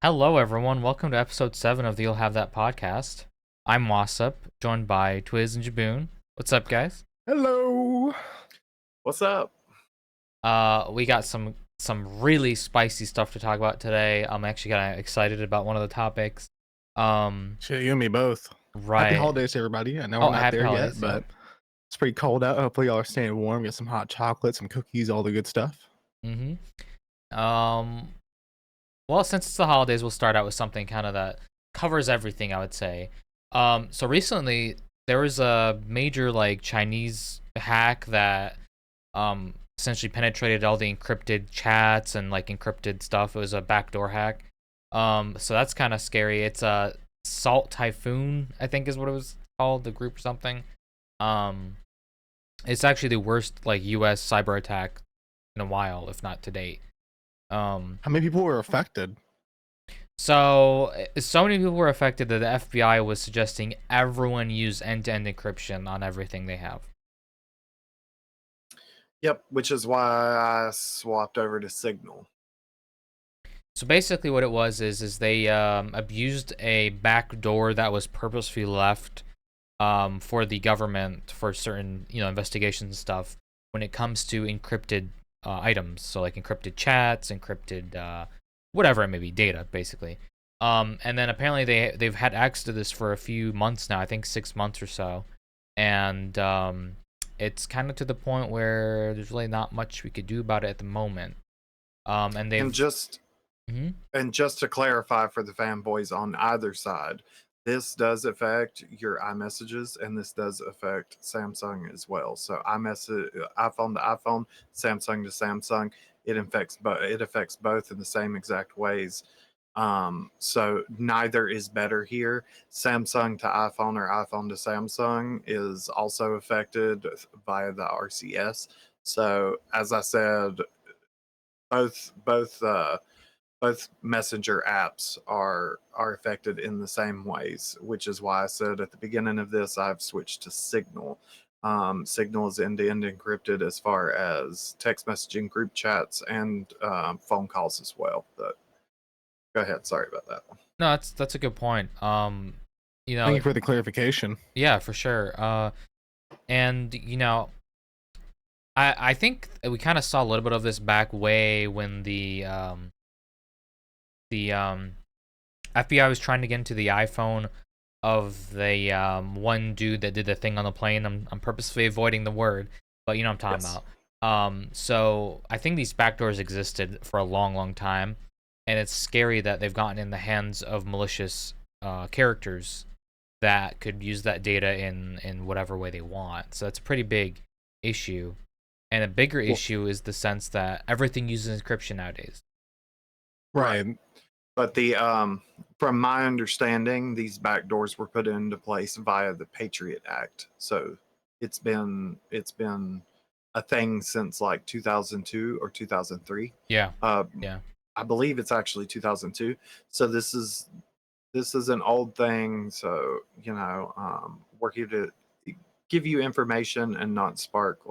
Hello, everyone. Welcome to episode 7 of the You'll Have That podcast. I'm Wassup, joined by Twiz and Jaboon. What's up, guys? Hello. What's up? We got some really spicy stuff to talk about today. I'm actually kind of excited about one of the topics. Shit, you and me both. Right. Happy holidays, everybody. I know Oh, we're not happy there holidays, yet, but it's pretty cold out. Hopefully, y'all are staying warm. Get some hot chocolate, some cookies, all the good stuff. Well, since it's the holidays, we'll start out with something kind of that covers everything, I would say. So recently there was a major Chinese hack that essentially penetrated all the encrypted chats and encrypted stuff. It was a backdoor hack. So that's kind of scary. It's a Salt Typhoon, I think is what it was called, the group or something. It's actually the worst US cyber attack in a while, if not to date. How many people were affected? So many people were affected that the FBI was suggesting everyone use end-to-end encryption on everything they have. Yep, which is why I swapped over to Signal. So basically what it was is they abused a backdoor that was purposefully left for the government for certain investigations and stuff when it comes to encrypted items. So encrypted chats, encrypted whatever it may be, data basically. And then apparently they've had access to this for a few months now, I think 6 months or so, and it's kind of to the point where there's really not much we could do about it at the moment. And they've and just to clarify for the fanboys on either side, this does affect your iMessages and this does affect Samsung as well. So iMessage, iPhone to iPhone, Samsung to Samsung, it affects both in the same exact ways. So neither is better here. Samsung to iPhone or iPhone to Samsung is also affected via the RCS. So as I said, both messenger apps are affected in the same ways, which is why I said at the beginning of this I've switched to Signal. Signal is end-to-end encrypted as far as text messaging, group chats, and phone calls as well. But go ahead. Sorry about that. No, that's a good point. Thank you for the clarification. Yeah, for sure. And I think we kind of saw a little bit of this back way when the FBI was trying to get into the iPhone of the one dude that did the thing on the plane. I'm purposely avoiding the word, but you know what I'm talking about. So I think these backdoors existed for a long time, and it's scary that they've gotten in the hands of malicious characters that could use that data in whatever way they want. So that's a pretty big issue. And a bigger issue is the sense that everything uses encryption nowadays. Right. But the from my understanding, these backdoors were put into place via the Patriot Act. So it's been a thing since 2002 or 2003. Yeah. I believe it's actually 2002. So this is an old thing. So we're here to give you information and not spark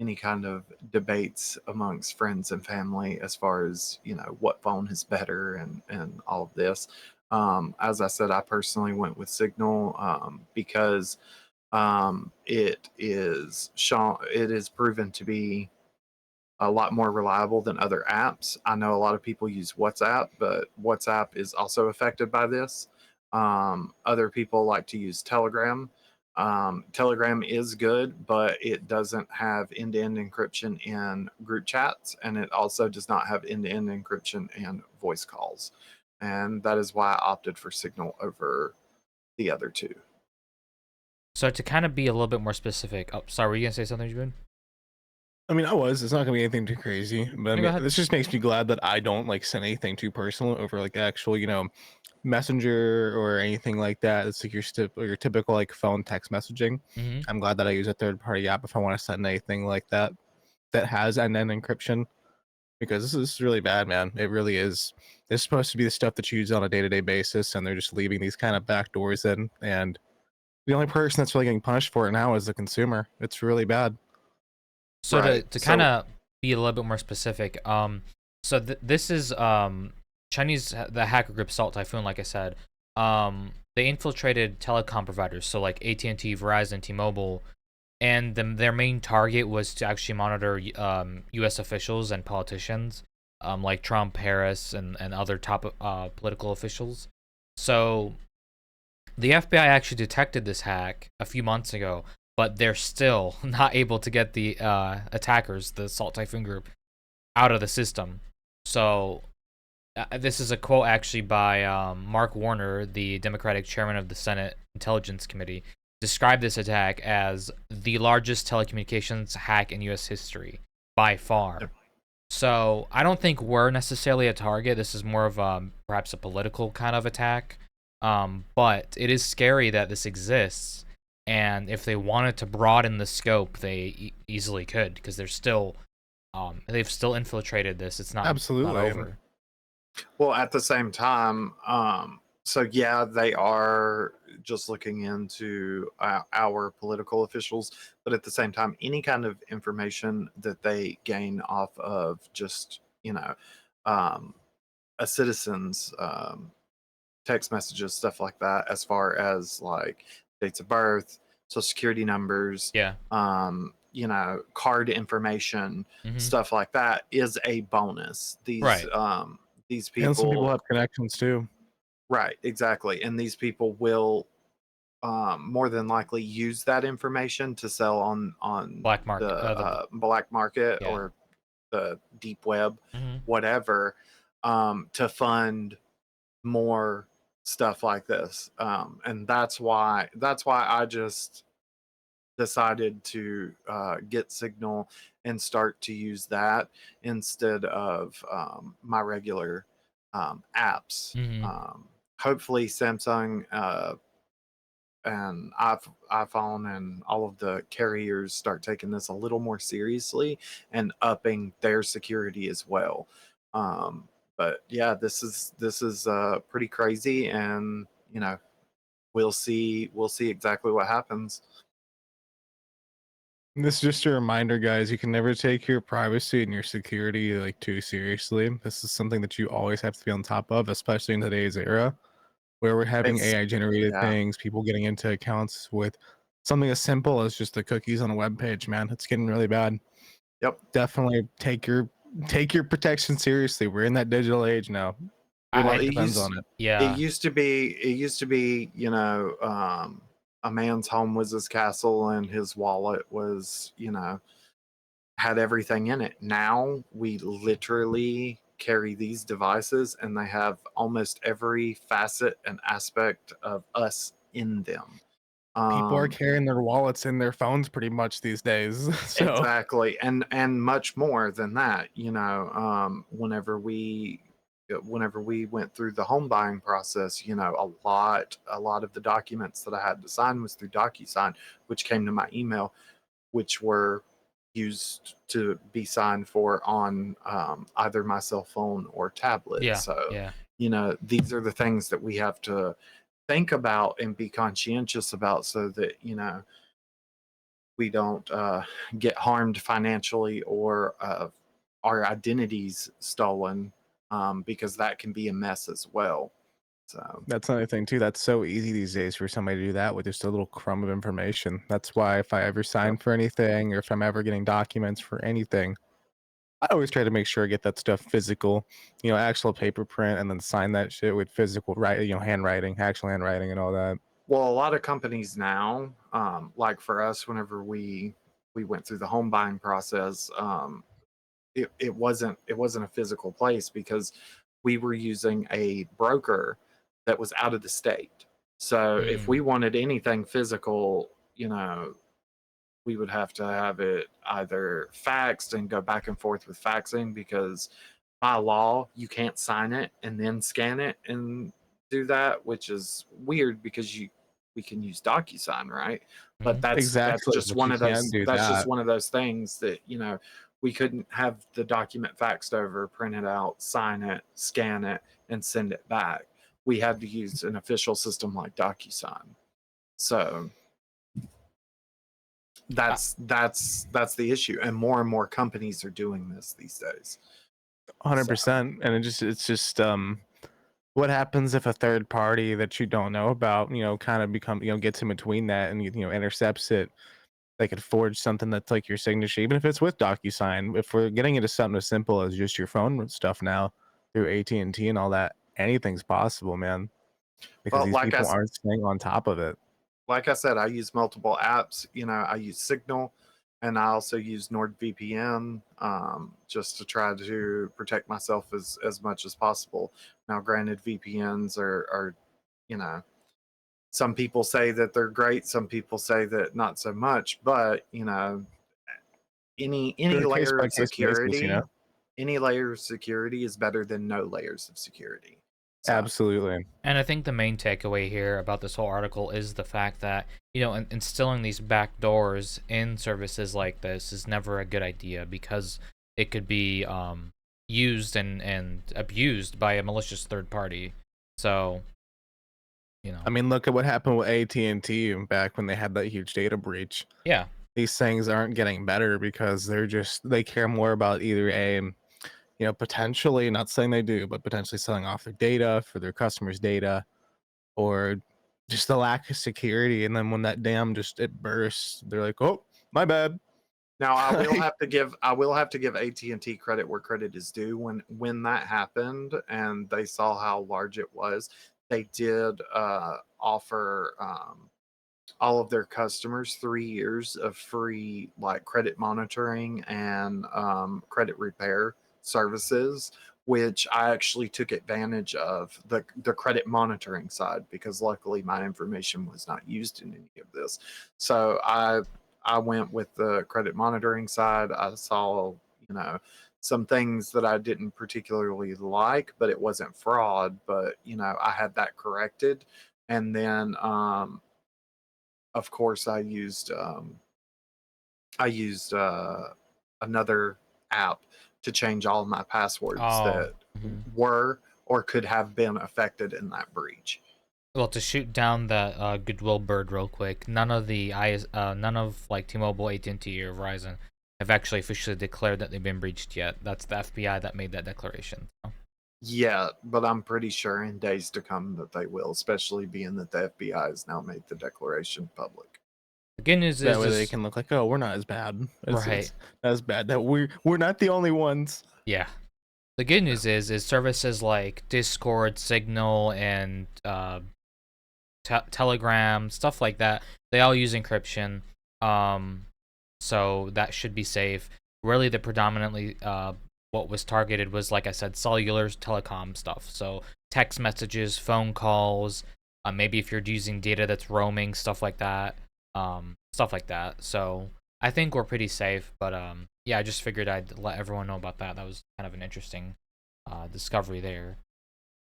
any kind of debates amongst friends and family as far as what phone is better and all of this. As I said, I personally went with Signal because it is proven to be a lot more reliable than other apps. I know a lot of people use WhatsApp, but WhatsApp is also affected by this. Other people like to use Telegram. Telegram is good, but it doesn't have end-to-end encryption in group chats, and it also does not have end-to-end encryption in voice calls. And that is why I opted for Signal over the other two. So to kind of be a little bit more specific, sorry, were you gonna say something, June? I mean, it's not gonna be anything too crazy, but I mean, this just makes me glad that I don't send anything too personal over actual, messenger or anything like that. It's your typical phone text messaging. I'm glad that I use a third-party app if I want to send anything like that has end-to-end encryption, because this is really bad, man. It really is. It's supposed to be the stuff that you use on a day-to-day basis, and they're just leaving these kind of back doors in, and the only person that's really getting punished for it now is the consumer. It's really bad. So to kind of be a little bit more specific, so this is the hacker group Salt Typhoon, like I said, they infiltrated telecom providers, so like AT&T, Verizon, T-Mobile, and their main target was to actually monitor U.S. officials and politicians, like Trump, Harris, and other top political officials. So the FBI actually detected this hack a few months ago, but they're still not able to get the attackers, the Salt Typhoon group, out of the system. So this is a quote actually by Mark Warner, the Democratic chairman of the Senate Intelligence Committee, described this attack as the largest telecommunications hack in U.S. history by far. Yep. So I don't think we're necessarily a target. This is more of perhaps a political kind of attack. But it is scary that this exists. And if they wanted to broaden the scope, they easily could, because they're still, they've still infiltrated this. It's not Absolutely. not over. Well, at the same time, so yeah, they are just looking into our political officials, but at the same time, any kind of information that they gain off of just, a citizen's text messages, stuff like that, as far as like dates of birth, social security numbers, Yeah. Card information, Mhm. stuff like that, is a bonus. Right. These And some people people, have connections too. right, exactly, and these people will more than likely use that information to sell on Black market. the black market, Yeah. or the deep web, Mhm. whatever, to fund more stuff like this, and that's why I just decided to get Signal and start to use that instead of my regular apps. Mhm. Hopefully Samsung and iPhone and all of the carriers start taking this a little more seriously and upping their security as well. But yeah, this is pretty crazy, and we'll see exactly what happens. This is just a reminder, guys. You can never take your privacy and your security like too seriously. This is something that you always have to be on top of, especially in today's era where we're having It's AI generated Yeah. things, people getting into accounts with something as simple as just the cookies on a web page, man. It's getting really bad. Yep. Definitely take your protection seriously. We're in that digital age now. Your Well, life depends on it. it Yeah. used to be, a man's home was his castle and his wallet was, had everything in it. Now we literally carry these devices and they have almost every facet and aspect of us in them. People are carrying their wallets in their phones pretty much these days. So Exactly, and much more than that. Whenever we went through the home buying process, a lot of the documents that I had to sign was through DocuSign, which came to my email, which were used to be signed for on either my cell phone or tablet. Yeah. So, Yeah. these are the things that we have to think about and be conscientious about, so that we don't get harmed financially, or our identities stolen, because that can be a mess as well. So that's another thing too. That's so easy these days for somebody to do that with just a little crumb of information. That's why if I ever yep. sign for anything or if I'm ever getting documents for anything, I always try to make sure I get that stuff physical, actual paper print, and then sign that shit with physical writing, handwriting, actual handwriting, and all that. Well, a lot of companies now, like for us, whenever we went through the home buying process, it wasn't a physical place, because we were using a broker that was out of the state. So if we wanted anything physical, we would have to have it either faxed and go back and forth with faxing, because by law you can't sign it and then scan it and do that, which is weird, because we can use DocuSign, right? But Mhm. that's Exactly, just but one you of can't those do that's just that. one of those things that, we couldn't have the document faxed over, print it out, sign it, scan it, and send it back. We had to use an official system like DocuSign. So that's the issue, and more companies are doing this these days. 100%. And it's just what happens if a third party that you don't know about, kind of gets in between that and intercepts it. They could forge something that's like your signature, even if it's with DocuSign. If we're getting into something as simple as just your phone stuff now through AT&T and all that, anything's possible, man. Because Well, these people aren't staying on top of it. like I said, I use multiple apps. I use Signal, and I also use NordVPN, just to try to protect myself as much as possible. Now, granted, VPNs are you know, some people say that they're great, some people say that not so much, but any They're a case layer by of case basis, security, any layer of security is better than no layers of security. So Absolutely. And I think the main takeaway here about this whole article is the fact that, instilling these back doors in services like this is never a good idea because it could be used and abused by a malicious third party. So, I mean, look at what happened with AT&T back when they had that huge data breach. yeah. These things aren't getting better because they care more about either potentially, not saying they do, but potentially selling off their data for their customers' data, or just the lack of security. And then when that dam it bursts, they're like, "Oh, my bad." now I will have to give AT&T credit where credit is due. When that happened and they saw how large it was, they did offer all of their customers 3 years of free credit monitoring and credit repair services, which I actually took advantage of the credit monitoring side because luckily my information was not used in any of this. So I went with the credit monitoring side. I saw, some things that I didn't particularly like, but it wasn't fraud, but I had that corrected. And then of course I used another app to change all of my passwords Oh. that were or could have been affected in that breach. Well, to shoot down that goodwill bird real quick, none of like T-Mobile, AT&T, or Verizon have actually officially declared that they've been breached yet. That's the FBI that made that declaration. So. Yeah, but I'm pretty sure in days to come that they will, especially being that the FBI has now made the declaration public. The good news That is way they can look like, "Oh, we're not as bad. right. It's not as bad. That we're not the only ones." Yeah. The good news is services like Discord, Signal, and Telegram, stuff like that, they all use encryption. So that should be safe. Really, the predominantly what was targeted was, like I said, cellular telecom stuff. So text messages, phone calls, maybe if you're using data that's roaming, stuff like that. So I think we're pretty safe. But yeah, I just figured I'd let everyone know about that. That was kind of an interesting discovery there.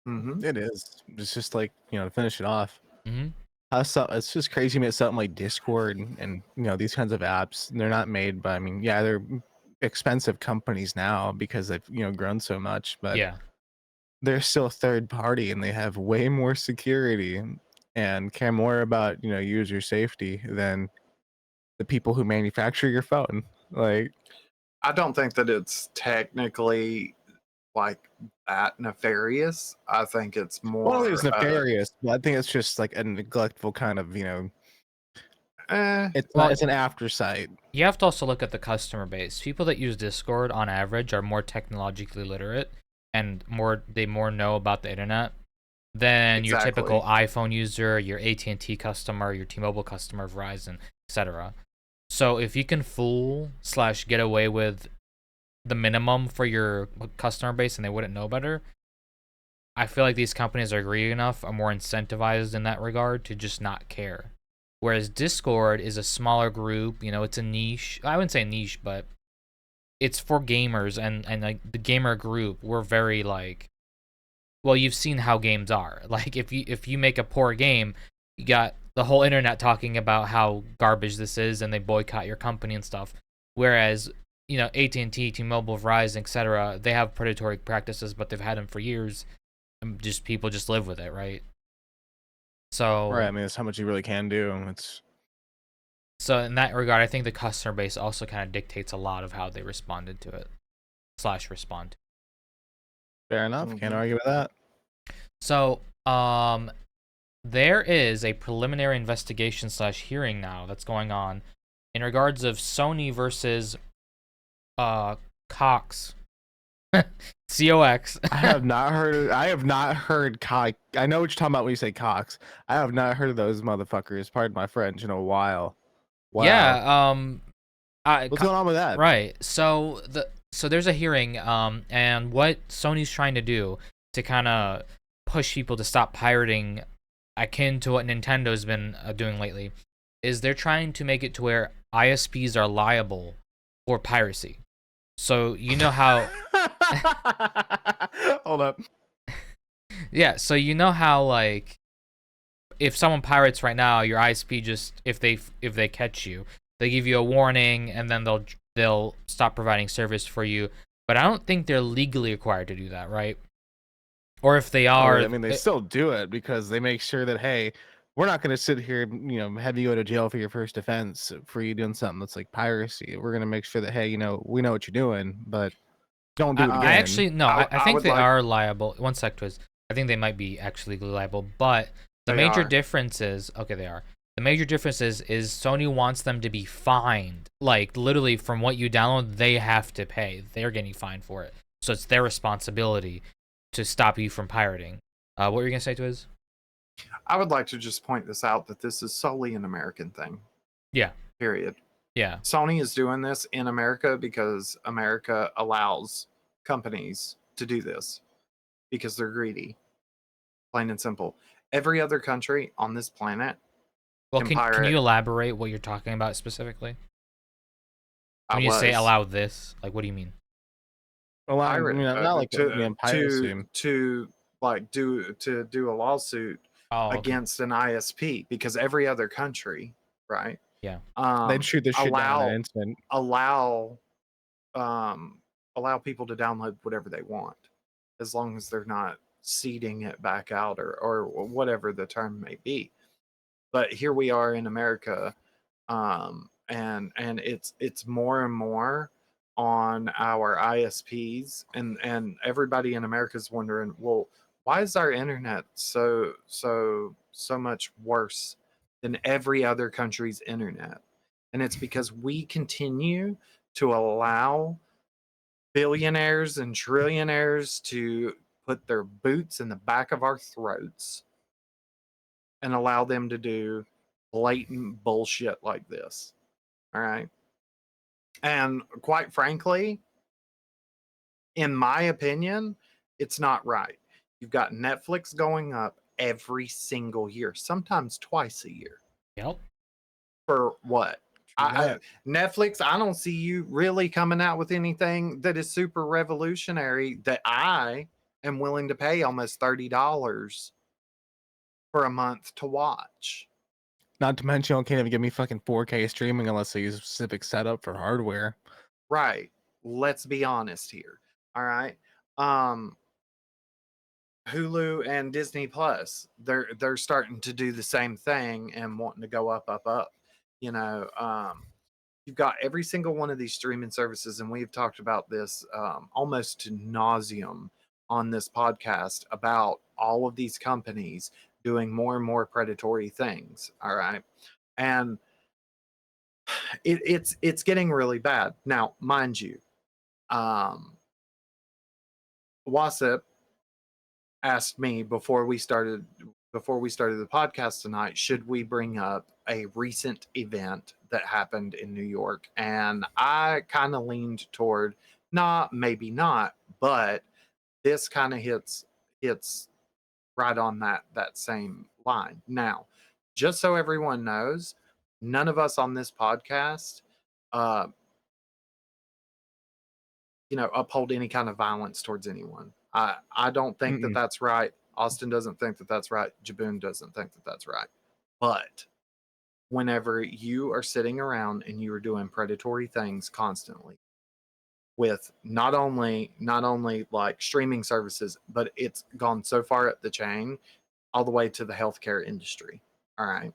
It is. It's just like, to finish it off. Mm-hmm. It's just crazy to make something like Discord and these kinds of apps. They're not made by, yeah, they're expensive companies now because they've grown so much, but Yeah. they're still third party and they have way more security and care more about user safety than the people who manufacture your phone. Like, I don't think that it's technically like that nefarious. I think it's well, more it's nefarious, but I think it's just like a neglectful kind of it's Well, not, it's an aftersight. you have to also look at the customer base. People that use Discord on average are more technologically literate and they more know about the internet than your typical iPhone user, your AT&T customer, your T-Mobile customer, Verizon, etc. So if you can fool/get away with the minimum for your customer base and they wouldn't know better, I feel like these companies are greedy enough, are more incentivized in that regard to just not care. Whereas Discord is a smaller group, it's a niche. I wouldn't say niche, but it's for gamers and like the gamer group, we're very like, well, you've seen how games are. Like if you make a poor game, you got the whole internet talking about how garbage this is and they boycott your company and stuff. Whereas, AT&T, T-Mobile, Verizon, etc., they have predatory practices, but they've had them for years. And just people just live with it, right? So Right, I mean, that's how much you really can do. So in that regard, I think the customer base also kind of dictates a lot of how they responded to it /respond. Fair enough. Can't Mhm. argue with that. So, there is a preliminary investigation / hearing now that's going on in regards of Sony versus Cox. COX. I have not heard. I have not heard Cox. I know what you're talking about when you say Cox. I have not heard of those motherfuckers. Pardon my French. In a while. Wow. Yeah. What's going on with that? Right. So there's a hearing. And what Sony's trying to do to kind of push people to stop pirating, akin to what Nintendo's been doing lately, is they're trying to make it to where ISPs are liable for piracy. So you know how. Hold up. Yeah. So you know how like, if someone pirates right now, your ISP just if they catch you, they give you a warning and then they'll stop providing service for you. But I don't think they're legally required to do that, right? Or if they are, I mean, they still do it because they make sure that, hey, we're not going to sit here, have you go to jail for your first offense for you doing something that's like piracy. We're going to make sure that, hey, we know what you're doing, but don't do it again. I actually no, I think would they like- are liable. One sec, Twiz. I think they might be actually legally liable, but the They major are. difference is they are. The major difference is Sony wants them to be fined. Like literally from what you download, they have to pay. They're getting fined for it. So it's their responsibility to stop you from pirating. What were you gonna say, Twiz? I would like to just point this out that this is solely an American thing. Yeah. Period. Yeah. Sony is doing this in America because America allows companies to do this because they're greedy. Plain and simple. Every other country on this planet Well, can can you pirate. elaborate what you're talking about specifically? I When you say was allow this, like what do you mean? Well, pirate not like piracy. to like do a lawsuit Oh, okay. against an ISP because every other country, right? Yeah. They'd shoot this shit down in an instant. allow people to download whatever they want as long as they're not seeding it back out or whatever the term may be. But here we are in America, and it's more and more on our ISPs, and everybody in America is wondering, well, why is our internet so much worse than every other country's internet? And it's because we continue to allow billionaires and trillionaires to put their boots in the back of our throats and allow them to do blatant bullshit like this. All right. And quite frankly, in my opinion, it's not right. You've got Netflix going up every single year, sometimes twice a year. Yep. For what? Netflix, I don't see you really coming out with anything that is super revolutionary that I am willing to pay almost $30 for a month to watch. Not to mention, you can't even give me fucking 4K streaming unless I use a specific setup for hardware. Right. Let's be honest here. All right. Hulu and Disney Plus, they're starting to do the same thing and wanting to go up. You've got every single one of these streaming services, and we've talked about this almost to nauseum on this podcast about all of these companies doing more and more predatory things. All right, and it's getting really bad now, mind you. Wasip asked me before we started the podcast tonight, should we bring up a recent event that happened in New York? And I kind of leaned toward maybe not, but this kind of hits right on that same line. Now, just so everyone knows, none of us on this podcast uphold any kind of violence towards anyone. I don't think that that's right. Austin doesn't think that that's right. Jaboon doesn't think that that's right. But whenever you are sitting around and you are doing predatory things constantly with not only like streaming services, but it's gone so far up the chain all the way to the healthcare industry. All right.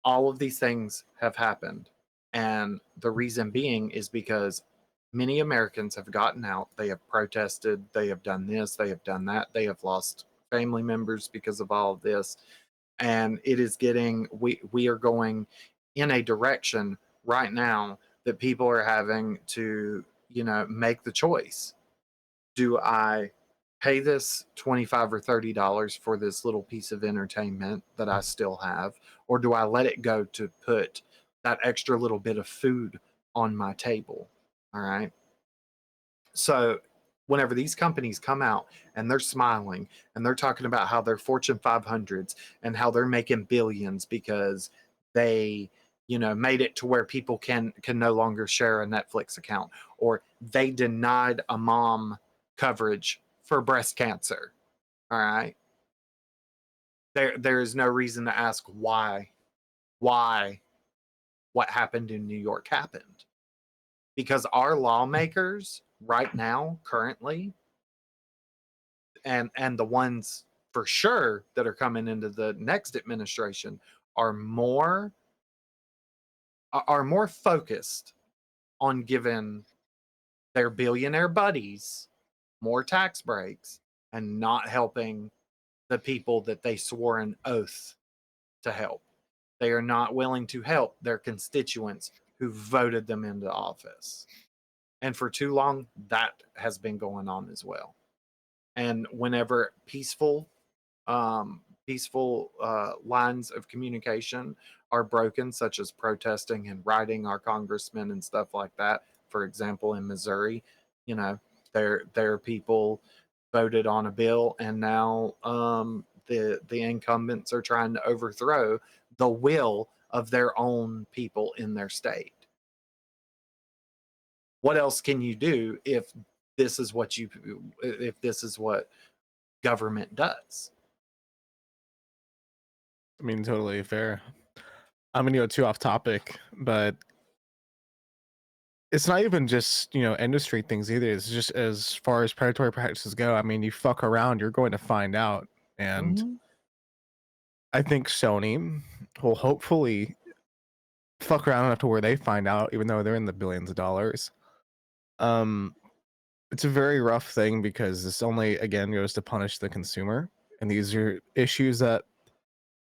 All of these things have happened. And the reason being is because Many Americans have gotten out. They have protested. They have done this. They have done that. They have lost family members because of all of this. And it is getting, we are going in a direction right now that people are having to, make the choice. Do I pay this $25 or $30 for this little piece of entertainment that I still have, or do I let it go to put that extra little bit of food on my table? All right. So whenever these companies come out and they're smiling and they're talking about how they're Fortune 500s and how they're making billions because they, made it to where people can no longer share a Netflix account, or they denied a mom coverage for breast cancer. All right. There is no reason to ask why what happened in New York happened. Because our lawmakers right now, currently, and the ones for sure that are coming into the next administration are more focused on giving their billionaire buddies more tax breaks and not helping the people that they swore an oath to help. They are not willing to help their constituents who voted them into office. And for too long, that has been going on as well. And whenever peaceful lines of communication are broken, such as protesting and writing our congressmen and stuff like that. For example, in Missouri, their people voted on a bill, and now the incumbents are trying to overthrow the will of their own people in their state. What else can you do if this is what government does? I mean, totally fair. I'm gonna go too off topic, but it's not even just industry things either. It's just as far as predatory practices go. I mean, you fuck around, you're going to find out, and Mm-hmm. I think Sony will hopefully fuck around enough to where they find out, even though they're in the billions of dollars. It's a very rough thing because this only again goes to punish the consumer, and these are issues that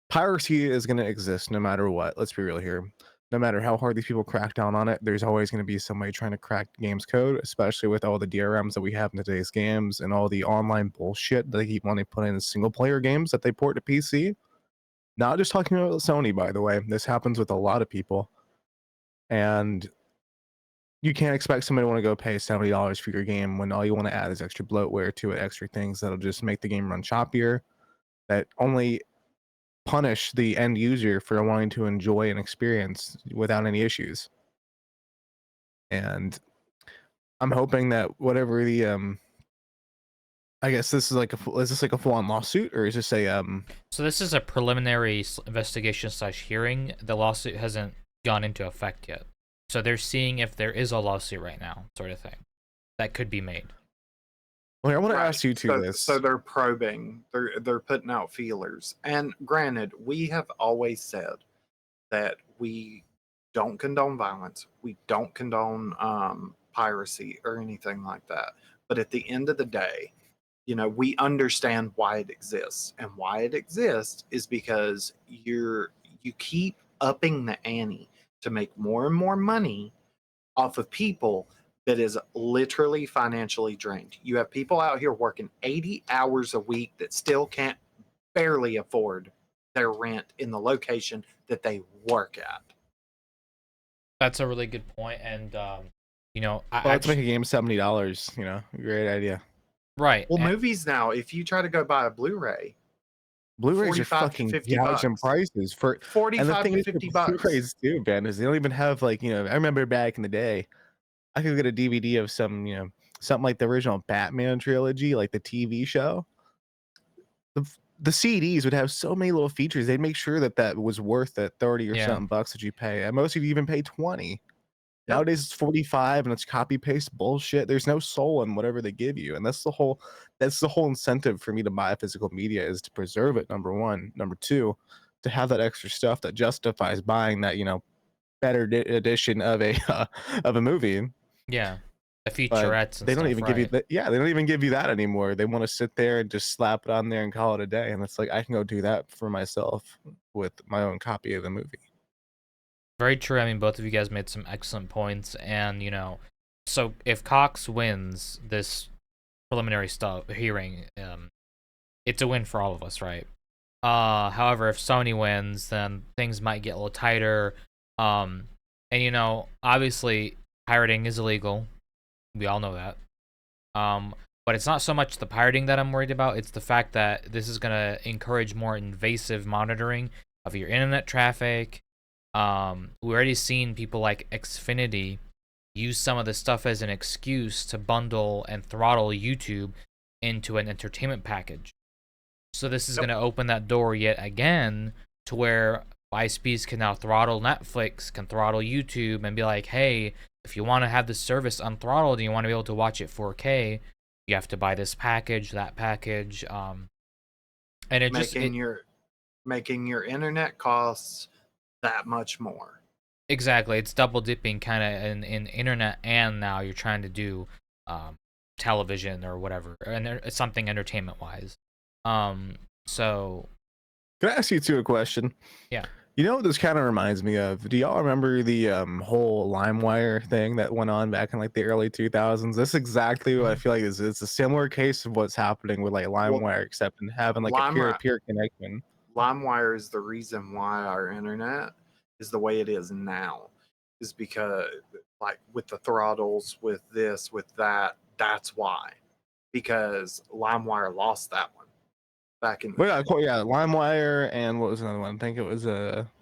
piracy is going to exist no matter what. Let's be real here. No matter how hard these people crack down on it, there's always going to be somebody trying to crack games code, especially with all the DRMs that we have in today's games and all the online bullshit that they keep wanting to put in single player games that they port to PC. Not just talking about Sony, by the way. This happens with a lot of people. And you can't expect somebody to want to go pay $70 for your game when all you want to add is extra bloatware to it, extra things that'll just make the game run choppier, that only punish the end user for wanting to enjoy an experience without any issues. And I'm hoping that whatever the I guess this is like is this like a full-on lawsuit, or is this a So this is a preliminary investigation / hearing. The lawsuit hasn't gone into effect yet. So they're seeing if there is a lawsuit right now, sort of thing, that could be made. Well, I want to ask you two this. So they're probing. They're putting out feelers. And granted, we have always said that we don't condone violence. We don't condone piracy or anything like that. But at the end of the day, we understand why it exists, and why it exists is because you keep upping the ante to make more and more money off of people that is literally financially drained. You have people out here working 80 hours a week that still can't barely afford their rent in the location that they work at. That's a really good point, and let's make a game $70. Great idea. Right. Well, movies now, if you try to go buy a Blu-ray, Blu-rays are fucking gouging prices for 45 to 50 bucks. Blu-rays too, Ben, is they don't even have like I remember back in the day, I could get a DVD of some something like the original Batman trilogy, like the TV show. The CDs would have so many little features. They'd make sure that was worth that 30 or something bucks that you pay. And most of you even pay 20. Yep. Nowadays it's 45 and it's copy paste bullshit. There's no soul in whatever they give you. And that's the whole incentive for me to buy physical media, is to preserve it, number one. Number two, to have that extra stuff that justifies buying that, better edition of a movie. Yeah. The but featurettes and they don't stuff, even give you right? that. Yeah, they don't even give you that anymore. They want to sit there and just slap it on there and call it a day. And it's like I can go do that for myself with my own copy of the movie. Very true. I mean, both of you guys made some excellent points, and so if Cox wins this preliminary stuff hearing, it's a win for all of us, right? However, if Sony wins, then things might get a little tighter. And obviously, pirating is illegal. We all know that. But it's not so much the pirating that I'm worried about. It's the fact that this is gonna encourage more invasive monitoring of your internet traffic. We already seen people like Xfinity use some of this stuff as an excuse to bundle and throttle YouTube into an entertainment package. So this is going to open that door yet again to where ISPs can now throttle Netflix, can throttle YouTube, and be like, hey, if you want to have this service unthrottled and you want to be able to watch it 4K, you have to buy this package, that package, and it making your internet costs that much more. Exactly, it's double dipping kind of in internet, and now you're trying to do television or whatever, and something entertainment wise. So can I ask you two a question? Yeah. You know what this kind of reminds me of? Do y'all remember the whole LimeWire thing that went on back in like the early 2000s? That's exactly what I feel like is. It's a similar case of what's happening with like LimeWire, except in having like a peer-to-peer connection. LimeWire is the reason why our internet is the way it is now, is because like with the throttles, with this, with that, that's why. Because LimeWire lost that one back in the yeah, LimeWire, and what was another one? I think it was Kazam.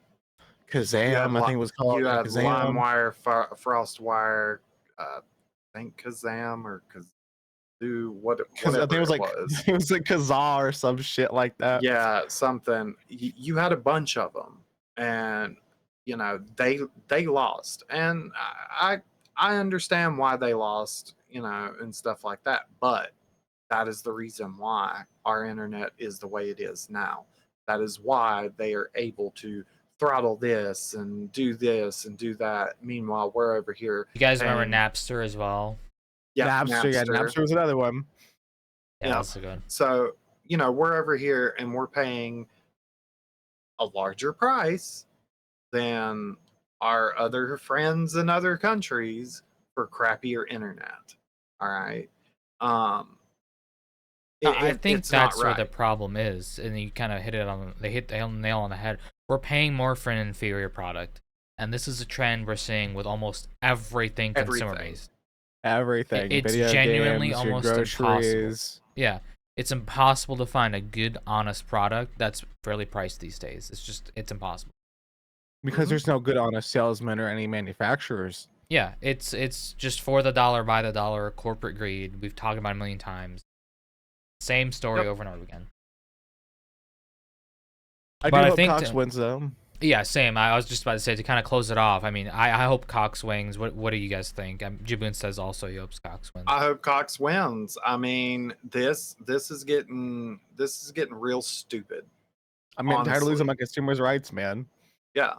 I think it was called. You had Kazam. LimeWire, FrostWire, I think Kazam or Kazoo, whatever I think it was like was. it was like Kazaa or some shit like that. Yeah, something. You had a bunch of them, and they lost, and I understand why they lost, and stuff like that, but that is the reason why our internet is the way it is now. That is why they are able to throttle this and do that. Meanwhile, we're over here. You guys remember Napster as well? Yeah, Napster was another one. Yeah, that's a good one. So, we're over here and we're paying a larger price than our other friends in other countries for crappier internet. All right. I think that's where the right. problem is, and you kind of hit the nail on the head. We're paying more for an inferior product, and this is a trend we're seeing with almost everything consumer based. Everything. It's video genuinely games, almost impossible. Yeah, it's impossible to find a good, honest product that's fairly priced these days. It's impossible. Because there's no good, honest salesmen or any manufacturers. Yeah, it's just for the dollar, by the dollar, corporate greed. We've talked about it a million times. Same story over and over again. I hope Cox wins, though. Yeah, same. I was just about to say, to kind of close it off. I mean, I hope Cox wins. What do you guys think? Jiboon says also he hopes Cox wins. I hope Cox wins. I mean, this is getting real stupid. I mean, I'm tired of losing my consumers' rights, man. Yeah.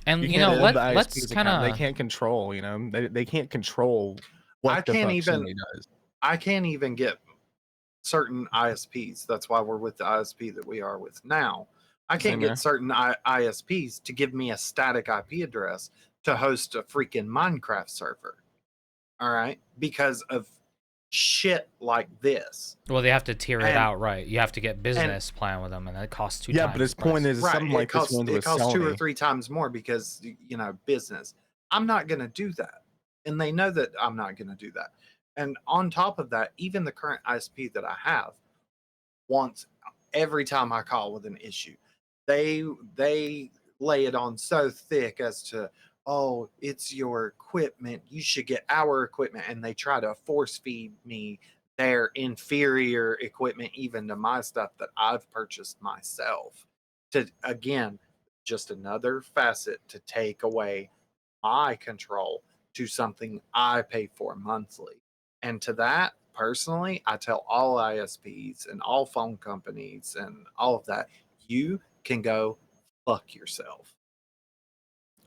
And let's kind of they can't control. They can't control what Sony does. I can't even get certain ISPs. That's why we're with the ISP that we are with now. I can't get certain ISPs to give me a static IP address to host a freaking Minecraft server. All right, because of shit like this. Well, they have to tier it out, right? You have to get business plan with them, and that costs 2 times. Yeah, but his point is something like this one with Sony. It costs 2 or 3 times more because business. I'm not going to do that, and they know that I'm not going to do that. And on top of that, even the current ISP that I have wants every time I call with an issue, they lay it on so thick as to, oh, it's your equipment, you should get our equipment, and they try to force feed me their inferior equipment even to my stuff that I've purchased myself. To again, just another facet to take away my control to something I pay for monthly. And to that, personally, I tell all ISPs and all phone companies and all of that, you can go fuck yourself.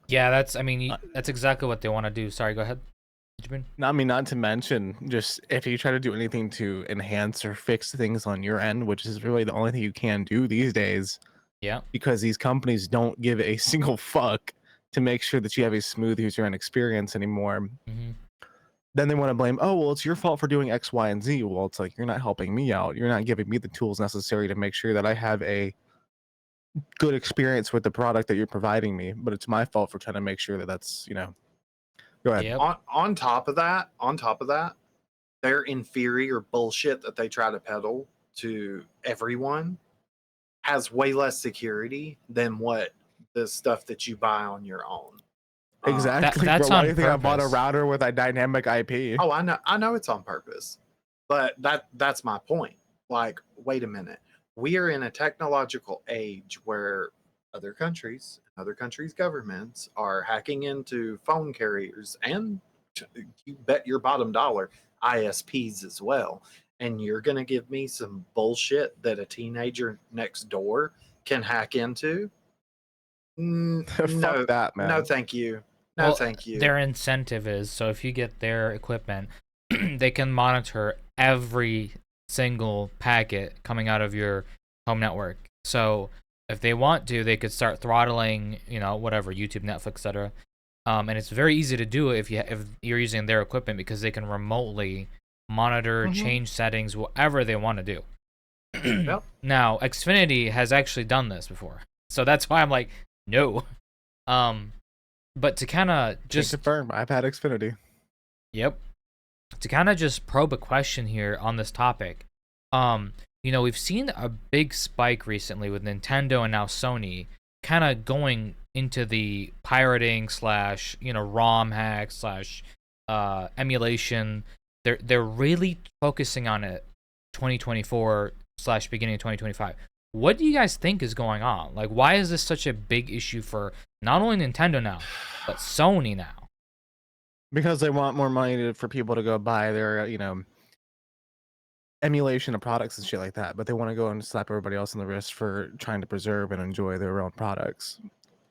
Yeah, that's exactly what they want to do. Sorry, go ahead. I mean, not to mention, just if you try to do anything to enhance or fix things on your end, which is really the only thing you can do these days, Yeah. because these companies don't give a single fuck to make sure that you have a smooth user and experience anymore. Mm-hmm. Then they want to blame, oh, well, it's your fault for doing X, Y, and Z. Well, it's like, you're not helping me out. You're not giving me the tools necessary to make sure that I have a good experience with the product that you're providing me. But it's my fault for trying to make sure that that's, go ahead. Yep. On top of that, their inferior bullshit that they try to peddle to everyone has way less security than what the stuff that you buy on your own. Exactly, that's bro. Why on do you think I bought a purpose. router with a dynamic IP? Oh, I know it's on purpose, but that's my point. Like, wait a minute, we are in a technological age where other countries governments are hacking into phone carriers and you bet your bottom dollar ISPs as well. And you're gonna give me some bullshit that a teenager next door can hack into? No, Fuck that, man. no, thank you. No, Well, thank you. their incentive is, so if you get their equipment, they can monitor every single packet coming out of your home network. So if they want to, they could start throttling, whatever, YouTube, Netflix, etc. And it's very easy to do if you're using their equipment, because they can remotely monitor, change settings, whatever they want to do. Yep. Now, Xfinity has actually done this before, so that's why I'm like, no. But to kind of just confirm, I've had Xfinity. Yep. To kind of just probe a question here on this topic, we've seen a big spike recently with Nintendo and now Sony kind of going into the pirating / ROM hack / emulation. They're really focusing on it 2024 / beginning of 2025. What do you guys think is going on? Like, why is this such a big issue for not only Nintendo now, but Sony now? Because they want more money for people to go buy their, emulation of products and shit like that. But they want to go and slap everybody else on the wrist for trying to preserve and enjoy their own products.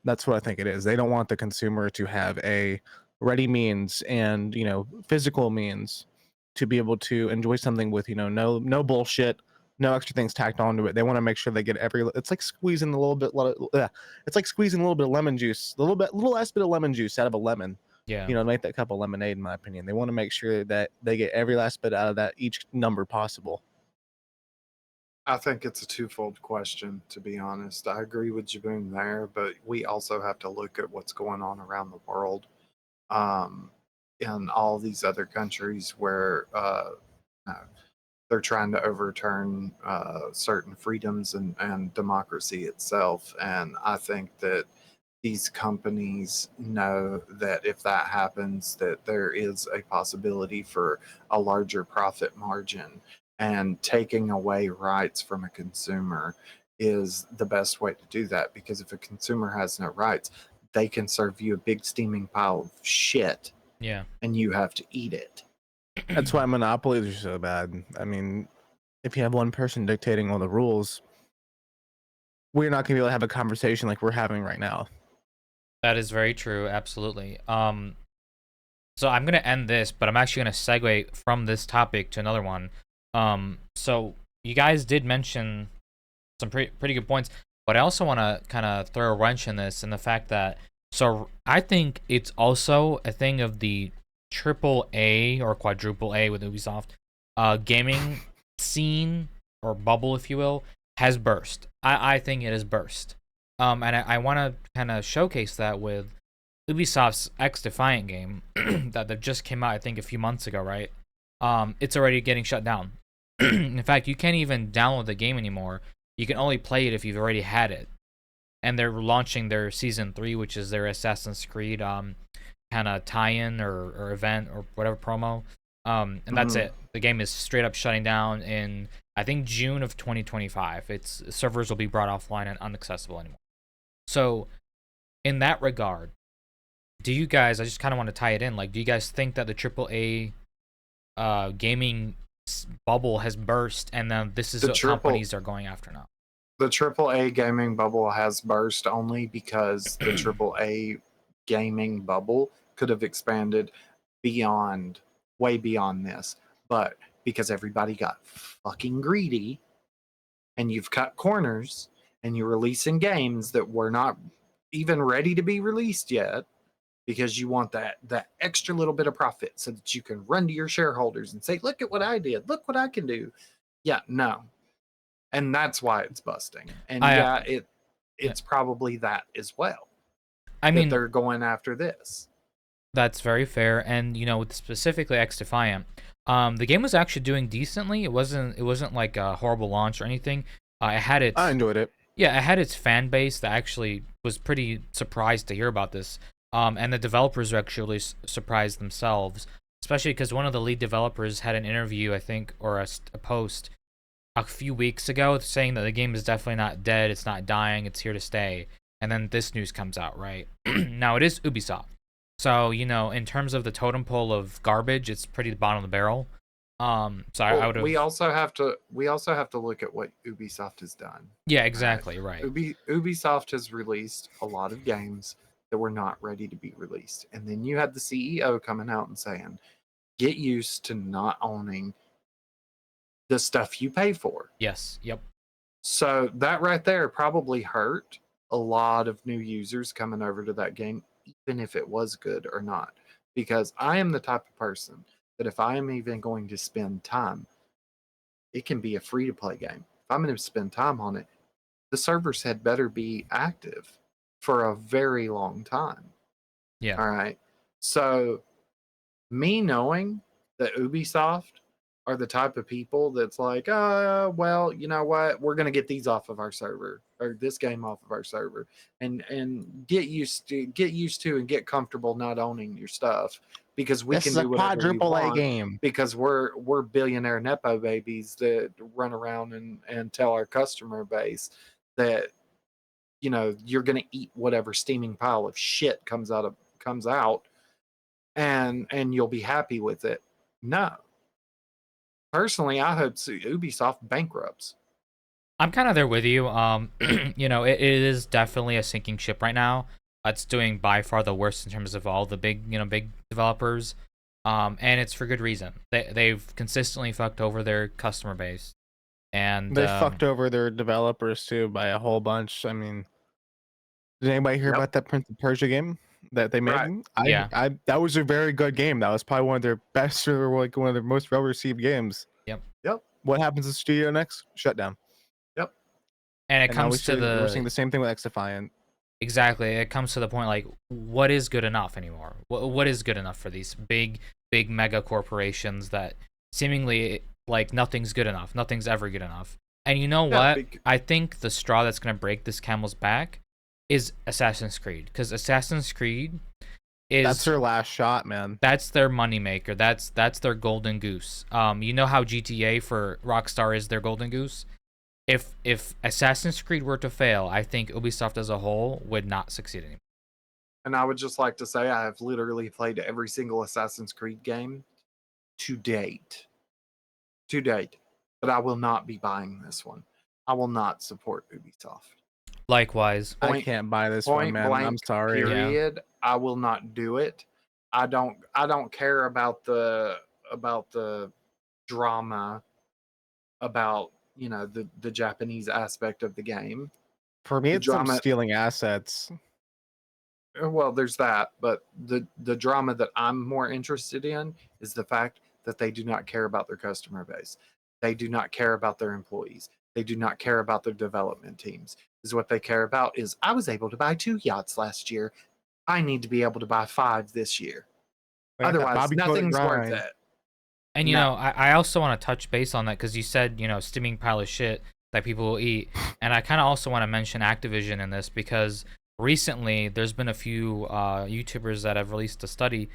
That's what I think it is. They don't want the consumer to have a ready means and, physical means to be able to enjoy something with, no bullshit, no extra things tacked onto it. They want to make sure they get it's like squeezing a little bit, it's like squeezing a little bit of lemon juice, little last bit of lemon juice out of a lemon. Yeah. Make that cup of lemonade, in my opinion. They want to make sure that they get every last bit out of that each number possible. I think it's a twofold question, to be honest. I agree with Jaboon there, but we also have to look at what's going on around the world, in all these other countries where they're trying to overturn certain freedoms and democracy itself. And I think that these companies know that if that happens, that there is a possibility for a larger profit margin, and taking away rights from a consumer is the best way to do that, because if a consumer has no rights, they can serve you a big steaming pile of shit, Yeah, and you have to eat it. That's why monopolies are so bad. I mean, if you have one person dictating all the rules, we're not going to be able to have a conversation like we're having right now. that is very true. Absolutely. So I'm gonna end this, but I'm actually gonna segue from this topic to another one. So you guys did mention some pretty good points, but I also want to kind of throw a wrench in this, and the fact that, so I think it's also a thing of the triple A or quadruple A with Ubisoft gaming scene, or bubble, if you will, has burst. I think it has burst. And I want to kind of showcase that with Ubisoft's XDefiant game that just came out, I think, a few months ago, right? It's already getting shut down. In fact, you can't even download the game anymore. You can only play it if you've already had it. And they're launching their Season 3, which is their Assassin's Creed kind of tie-in or event or whatever promo. And that's it. The game is straight up shutting down in, I think, June of 2025. Its servers will be brought offline and inaccessible anymore. So, in that regard, do you guys, I just kind of want to tie it in, like, do you guys think that the AAA gaming bubble has burst, and then this is what companies are going after now? The AAA gaming bubble has burst only because the AAA gaming bubble could have expanded beyond, way beyond this. But because everybody got fucking greedy and you've cut corners and you're releasing games that were not even ready to be released yet because you want that extra little bit of profit so that you can run to your shareholders and say, look at what I did, look what I can do. Yeah, no. And that's why it's busting. And it's probably that as well. I mean, they're going after this. That's very fair. And with specifically XDefiant, the game was actually doing decently. It wasn't like a horrible launch or anything. I enjoyed it. Yeah, it had its fan base that actually was pretty surprised to hear about this. And the developers were actually surprised themselves, especially because one of the lead developers had an interview, I think, or a post a few weeks ago saying that the game is definitely not dead, it's not dying, it's here to stay. And then this news comes out, right? Now, it is Ubisoft. So, in terms of the totem pole of garbage, it's pretty the bottom of the barrel. I would have... We also have to look at what Ubisoft has done. Yeah, exactly, right. Ubisoft has released a lot of games that were not ready to be released. And then you had the CEO coming out and saying, get used to not owning the stuff you pay for. Yes, yep. So that right there probably hurt a lot of new users coming over to that game, even if it was good or not. Because I am the type of person that if I am even going to spend time, it can be a free-to-play game. If I'm going to spend time on it, the servers had better be active for a very long time. Yeah. All right. So me knowing that Ubisoft are the type of people that's like, well, you know what? We're going to get these off of our server, or this game off of our server, and get used to and get comfortable not owning your stuff, because we can do whatever we want. Game. Because we're billionaire nepo babies that run around and tell our customer base that you're going to eat whatever steaming pile of shit comes out, and you'll be happy with it. No. Personally, I hope Ubisoft bankrupts. I'm kind of there with you. It is definitely a sinking ship right now. It's doing by far the worst in terms of all the big developers. And it's for good reason. They've consistently fucked over their customer base. And they fucked over their developers too by a whole bunch. I mean, did anybody hear about that Prince of Persia game that they made? Right. That was a very good game. That was probably one of their best, or like one of their most well-received games. Yep. What happens to Studio next? Shutdown. Yep. And comes to we're seeing the same thing with XDefiant. Exactly. It comes to the point, like, what is good enough anymore? What is good enough for these big mega corporations that seemingly, like, nothing's good enough. Nothing's ever good enough. And you know what? I think the straw that's going to break this camel's back is Assassin's Creed. Because Assassin's Creed that's their last shot, man. That's their moneymaker. That's their golden goose. You know how GTA for Rockstar is their golden goose? If Assassin's Creed were to fail, I think Ubisoft as a whole would not succeed anymore. And I would just like to say I have literally played every single Assassin's Creed game to date. But I will not be buying this one. I will not support Ubisoft. Likewise. I can't buy this one, man. I'm sorry. Period. Yeah. I will not do it. I don't care about the drama about the Japanese aspect of the game. For me, it's some stealing assets. Well, there's that, but the drama that I'm more interested in is the fact that they do not care about their customer base. They do not care about their employees. They do not care about their development teams. Is what they care about is, I was able to buy 2 yachts last year. I need to be able to buy 5 this year. Otherwise, nothing's worth it. And I also want to touch base on that because you said steaming pile of shit that people will eat, and I kind of also want to mention Activision in this because recently there's been a few YouTubers that have released a study,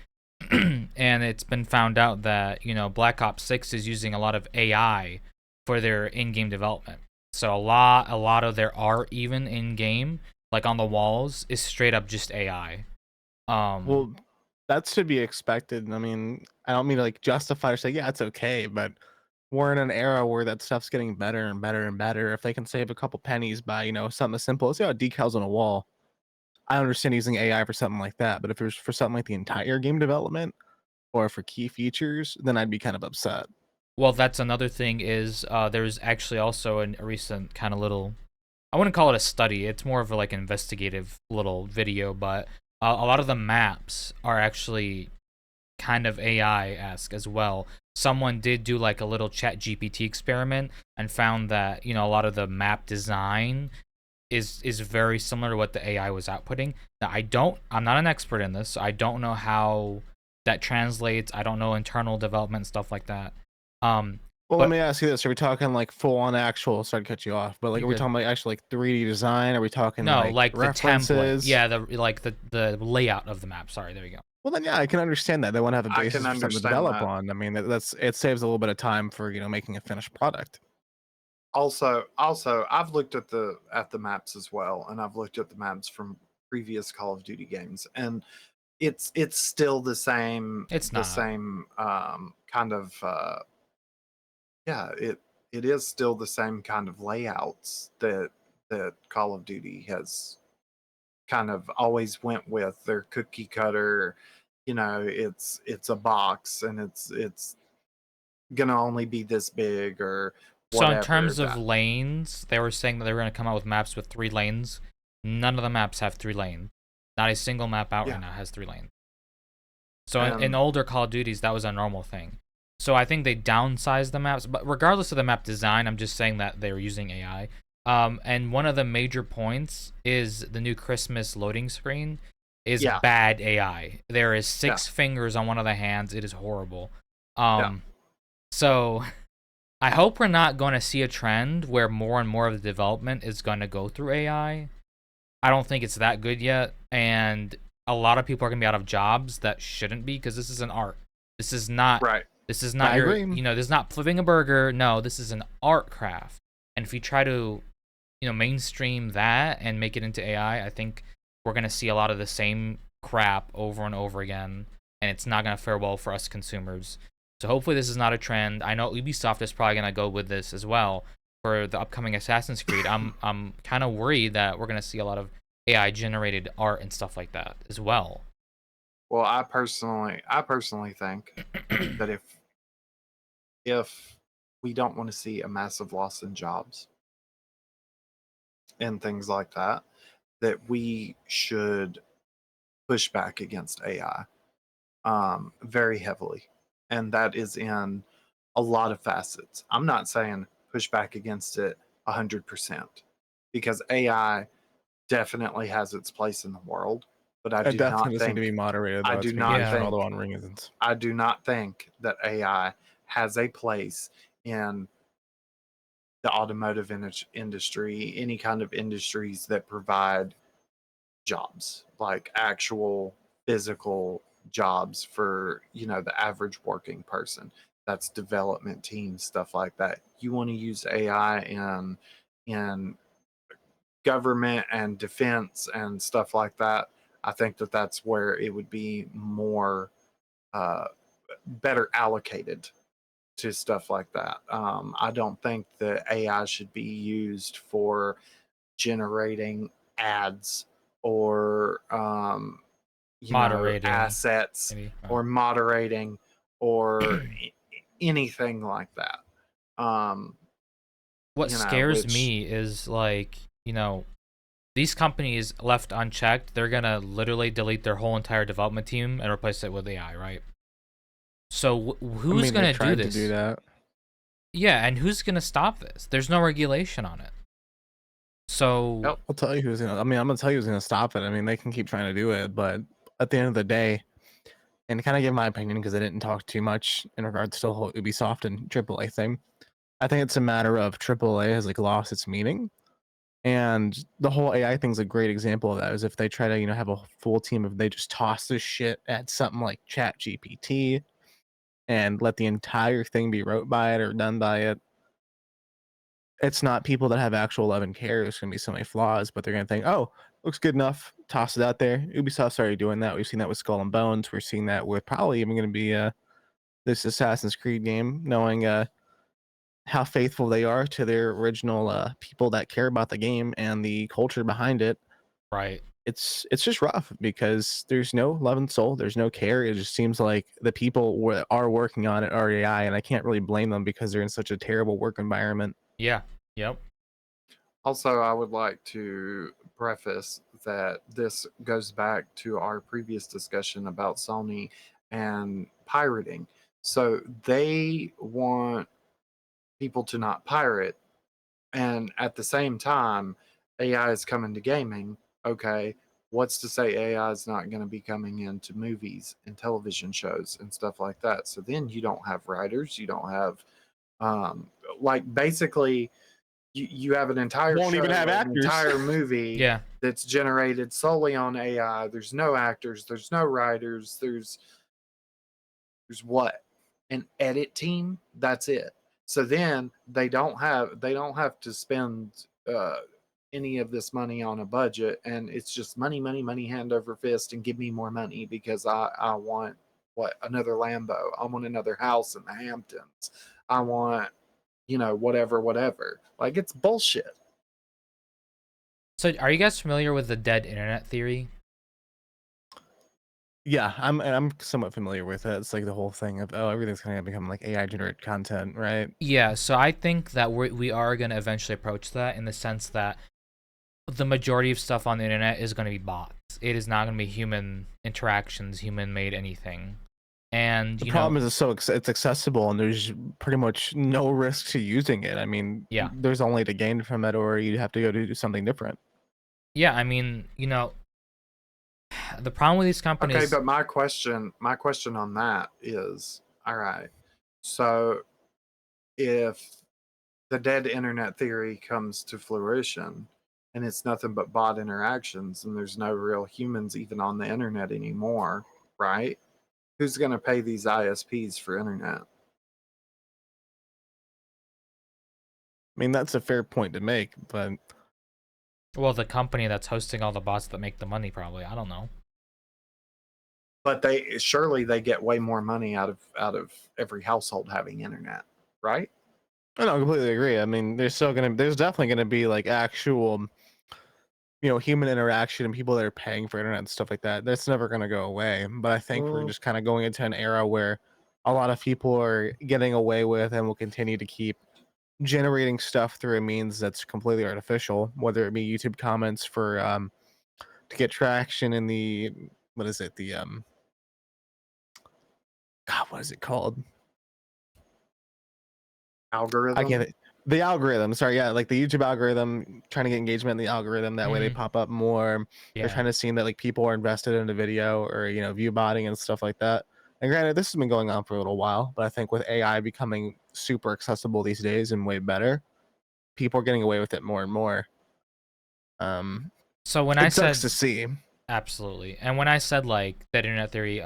and it's been found out that Black Ops 6 is using a lot of AI for their in-game development. So a lot of their art, even in game, like on the walls, is straight up just AI. Well, that's to be expected. I mean, I don't mean to like justify or say, yeah, it's okay, but we're in an era where that stuff's getting better and better and better. If they can save a couple pennies by, something as simple as decals on a wall, I understand using AI for something like that. But if it was for something like the entire game development, or for key features, then I'd be kind of upset. Well, that's another thing is there's actually also a recent kind of little, I wouldn't call it a study. It's more of a like investigative little video, but a lot of the maps are actually kind of AI-esque as well. Someone did do like a little chat GPT experiment and found that, a lot of the map design is very similar to what the AI was outputting. Now, I'm not an expert in this, so I don't know how that translates. I don't know internal development stuff like that. Well, let me ask you this: are we talking like full-on actual? Sorry to cut you off, but like, are we talking about actually like 3D design? Are we talking no, like the template? references? Yeah, the layout of the map. Sorry, there you go. Well, then yeah, I can understand that they want to have a I basis can for something to understand develop that. on. I mean, it saves a little bit of time for making a finished product. Also, I've looked at the maps as well, and I've looked at the maps from previous Call of Duty games, and it's still the same. It's the not. same kind of yeah. It is still the same kind of layouts that Call of Duty has kind of always went with. Their cookie cutter. It's a box, and it's gonna only be this big or So in whatever. terms of lanes, they were saying that they were going to come out with maps with 3 lanes. None of the maps have 3 lanes. Not a single map out right now has 3 lanes. So in older Call of Duties, that was a normal thing. So I think they downsized the maps, but regardless of the map design, I'm just saying that they were using AI. And one of the major points is the new Christmas loading screen is bad AI. There is 6 fingers on one of the hands. It is horrible. So I hope we're not going to see a trend where more and more of the development is going to go through AI. I don't think it's that good yet, and a lot of people are going to be out of jobs that shouldn't be, because this is an art. This is not right. This is not this is not flipping a burger. No, this is an art craft. And if you try to, mainstream that and make it into AI, I think we're going to see a lot of the same crap over and over again, and it's not going to fare well for us consumers. So hopefully this is not a trend. I know Ubisoft is probably going to go with this as well for the upcoming Assassin's Creed. I'm kind of worried that we're going to see a lot of AI generated art and stuff like that as well. Well, I personally think that if we don't want to see a massive loss in jobs and things like that, that we should push back against AI very heavily. And that is in a lot of facets. I'm not saying push back against it 100%, because AI definitely has its place in the world. But I It do definitely not does need think to be moderated. Though. I It's do being not used for all think the wrong reasons. I do not think that AI has a place in the automotive industry, any kind of industries that provide jobs, like actual physical jobs for the average working person. That's development teams, stuff like that. You want to use AI in government and defense and stuff like that. I think that that's where it would be more better allocated to stuff like that. I don't think that AI should be used for generating ads or Moderating assets maybe. or moderating or anything like that. What scares me is these companies left unchecked, they're gonna literally delete their whole entire development team and replace it with AI, right? So who's gonna do this? To do that. Yeah, and who's gonna stop this? There's no regulation on it. So I'll tell you who's gonna. I'm gonna tell you who's gonna stop it. They can keep trying to do it, but at the end of the day, and kind of give my opinion because I didn't talk too much in regards to the whole Ubisoft and AAA thing. I think it's a matter of AAA has lost its meaning, and the whole AI thing's a great example of that. Is if they try to have a full team, if they just toss this shit at something like Chat GPT and let the entire thing be wrote by it or done by it, it's not people that have actual love and care. There's going to be so many flaws, but they're going to think, oh, looks good enough. Toss it out there. Ubisoft's already doing that. We've seen that with Skull and Bones. We're seeing that with probably even going to be this Assassin's Creed game, knowing how faithful they are to their original people that care about the game and the culture behind it. right. it's just rough because there's no love and soul, there's no care. It just seems like the people are working on it are AI, and I can't really blame them because they're in such a terrible work environment. Yeah. Yep. Also, I would like to preface that this goes back to our previous discussion about Sony and pirating. So they want people to not pirate, and at the same time, AI is coming to gaming. Okay, what's to say AI is not going to be coming into movies and television shows and stuff like that? So then you don't have writers, you don't have, um, like basically you have an entire Won't even show, have an actors. entire movie Yeah. that's generated solely on AI. There's no actors, there's no writers, there's what? An edit team, that's it. So then they don't have to spend any of this money on a budget, and it's just money, money, money, hand over fist, and give me more money because I want what, another Lambo. I want another house in the Hamptons. I want, whatever, whatever. Like, it's bullshit. So, are you guys familiar with the dead internet theory? Yeah, I'm somewhat familiar with it. It's like the whole thing of, oh, everything's gonna become like AI generated content, right? Yeah. So I think that we are going to eventually approach that in the sense that the majority of stuff on the internet is going to be bots. It is not going to be human interactions, human made anything. And The problem is it's accessible and there's pretty much no risk to using it. I mean, yeah, there's only to gain from it, or you have to go to do something different. yeah. I mean, the problem with these Okay, companies. but my question on that is, all right. So if the dead internet theory comes to fruition and it's nothing but bot interactions and there's no real humans even on the internet anymore, right? Who's going to pay these ISPs for internet? I mean, that's a fair point to make, but Well, the company that's hosting all the bots that make the money, probably. I don't know. But they get way more money out of every household having internet, right? I don't completely agree. I mean, there's definitely gonna be like actual, human interaction and people that are paying for internet and stuff like that. That's never gonna go away. But I think we're Well, just kind of going into an era where a lot of people are getting away with and will continue to keep generating stuff through a means that's completely artificial, whether it be YouTube comments for to get traction in the what is it the God, what is it called? I get algorithm. it. The algorithm, sorry, yeah, like the YouTube algorithm, trying to get engagement in the algorithm. That way they Hmm. pop up more. They're Yeah. trying to see that like people are invested in the video or view botting and stuff like that. And granted, this has been going on for a little while, but I think with AI becoming super accessible these days and way better, people are getting away with it more and more. So when I It sucks said to see. absolutely, and when I said like that internet theory,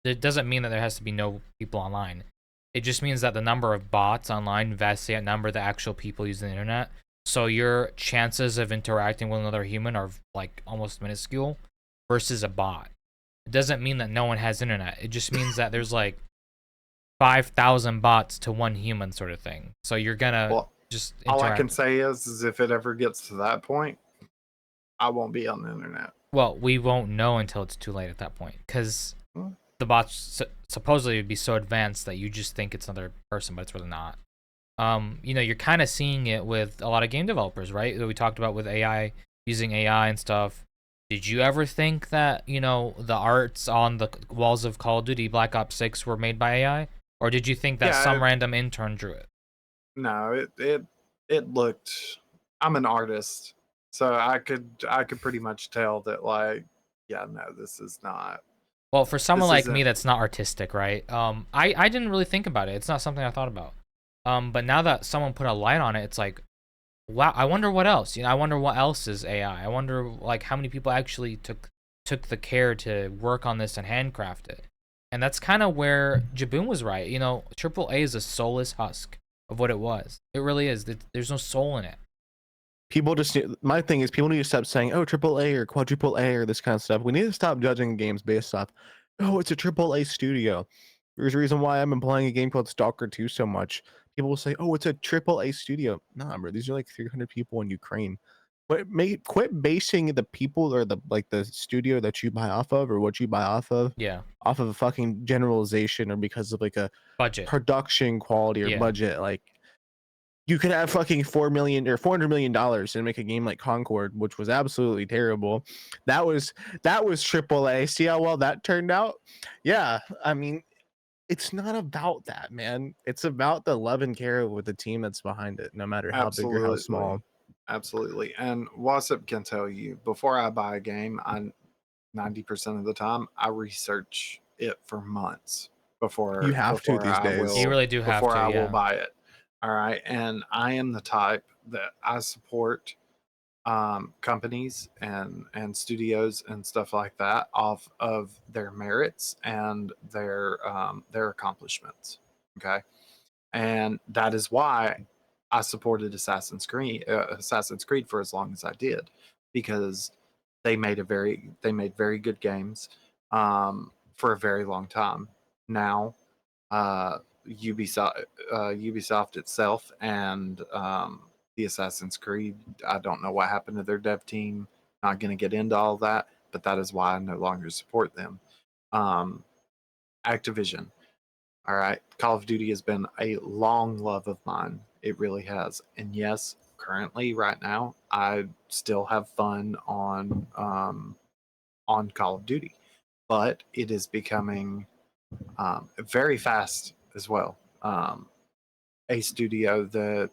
it doesn't mean that there has to be no people online. It just means that the number of bots online vastly outnumber the actual people using the internet. So your chances of interacting with another human are like almost minuscule versus a bot. It doesn't mean that no one has internet. It just means that there's like 5,000 bots to one human sort of thing. So you're gonna Well, just all I can interact. say is if it ever gets to that point, I won't be on the internet. Well, we won't know until it's too late at that point, because Hmm. the bots supposedly would be so advanced that you just think it's another person, but it's really not. You're kind of seeing it with a lot of game developers, right? That we talked about with AI, using AI and stuff. Did you ever think that, the arts on the walls of Call of Duty Black Ops 6 were made by AI? Or did you think that Yeah, some random intern drew it? no, it looked. I'm an artist, so I could pretty much tell that, like, yeah, no, this is not. Well, for someone This like me isn't. that's not artistic, right? I didn't really think about it. It's not something I thought about. But now that someone put a light on it, it's like, wow, I wonder what else. I wonder what else is AI. I wonder like how many people actually took the care to work on this and handcraft it. And that's kind of where Jaboon was right. Triple A is a soulless husk of what it was. It really is. There's no soul in it. My thing is people need to stop saying, oh, triple A or quadruple A or this kind of stuff. We need to stop judging games based off, oh, it's a triple A studio. There's a reason why I've been playing a game called Stalker 2 so much. People will say, oh, it's a triple A studio. Nah, bro, these are like 300 people in Ukraine. quit basing the people or the studio that you buy off of or what you buy off of Yeah. off of a fucking generalization or because of like a Budget. production quality or Yeah. budget. Like you could have fucking $400 million and make a game like Concord, which was absolutely terrible. That was AAA. See how well that turned out? Yeah, I mean, it's not about that, man. It's about the love and care with the team that's behind it, no matter how big or how small. Absolutely. And Wassup can tell you, before I buy a game, 90% of the time I research it for months You have to before these I days. You will really do have before to, I yeah. will buy it. All right. And I am the type that I support companies and studios and stuff like that off of their merits and their accomplishments. Okay. And that is why I supported Assassin's Creed for as long as I did, because they made very good games for a very long time. Now, Ubisoft itself and the Assassin's Creed, I don't know what happened to their dev team. Not going to get into all that, but that is why I no longer support them. Activision. All right. Call of Duty has been a long love of mine. It really has. And yes, currently, right now, I still have fun on Call of Duty, but it is becoming very fast as well. A studio that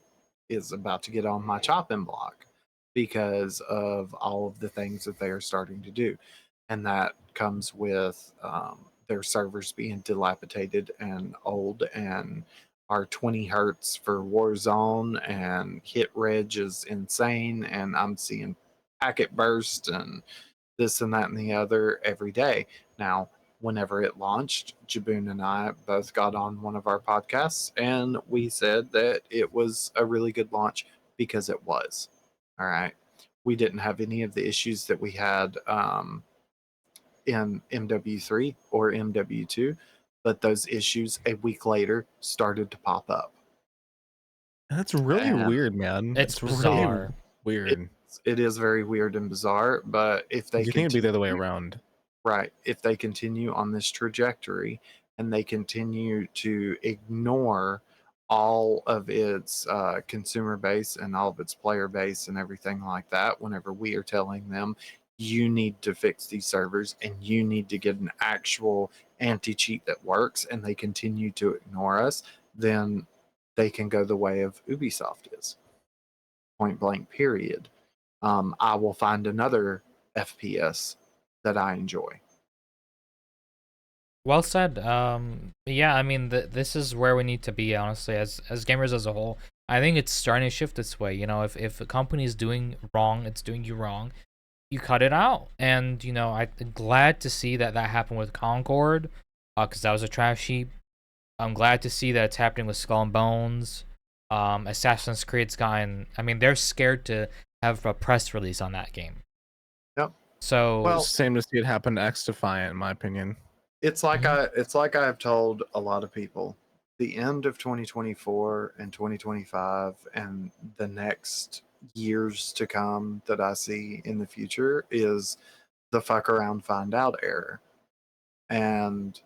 is about to get on my chopping block because of all of the things that they are starting to do. And that comes with their servers being dilapidated and old, and our 20 hertz for Warzone and hit reg is insane. And I'm seeing packet burst and this and that and the other every day. Now, whenever it launched, Jaboon and I both got on one of our podcasts and we said that it was a really good launch because it was. All right. We didn't have any of the issues that we had in MW3 or MW2, but those issues a week later started to pop up. That's really And weird, man. It's Really bizarre. weird. it is very weird and bizarre, but if they You think it'd be the other way around? Right. If they continue on this trajectory and they continue to ignore all of its consumer base and all of its player base and everything like that, whenever we are telling them, you need to fix these servers and you need to get an actual anti cheat that works, and they continue to ignore us, then they can go the way of Ubisoft is. Point blank, period. I will find another FPS that I enjoy. Well said. Yeah, I mean, this is where we need to be, honestly, as gamers as a whole. I think it's starting to shift this way. You know, if a company is doing wrong, it's doing you wrong, you cut it out. And you know, I'm glad to see that happened with Concord, because that was a trash heap. I'm glad to see that it's happening with Skull and Bones. Assassin's Creed's gotten. I mean, they're scared to have a press release on that game. Yep. So Well, same to see it happen to XDefiant, in my opinion. It's like I have told a lot of people, the end of 2024 and 2025 and the next years to come that I see in the future is the fuck around find out era. And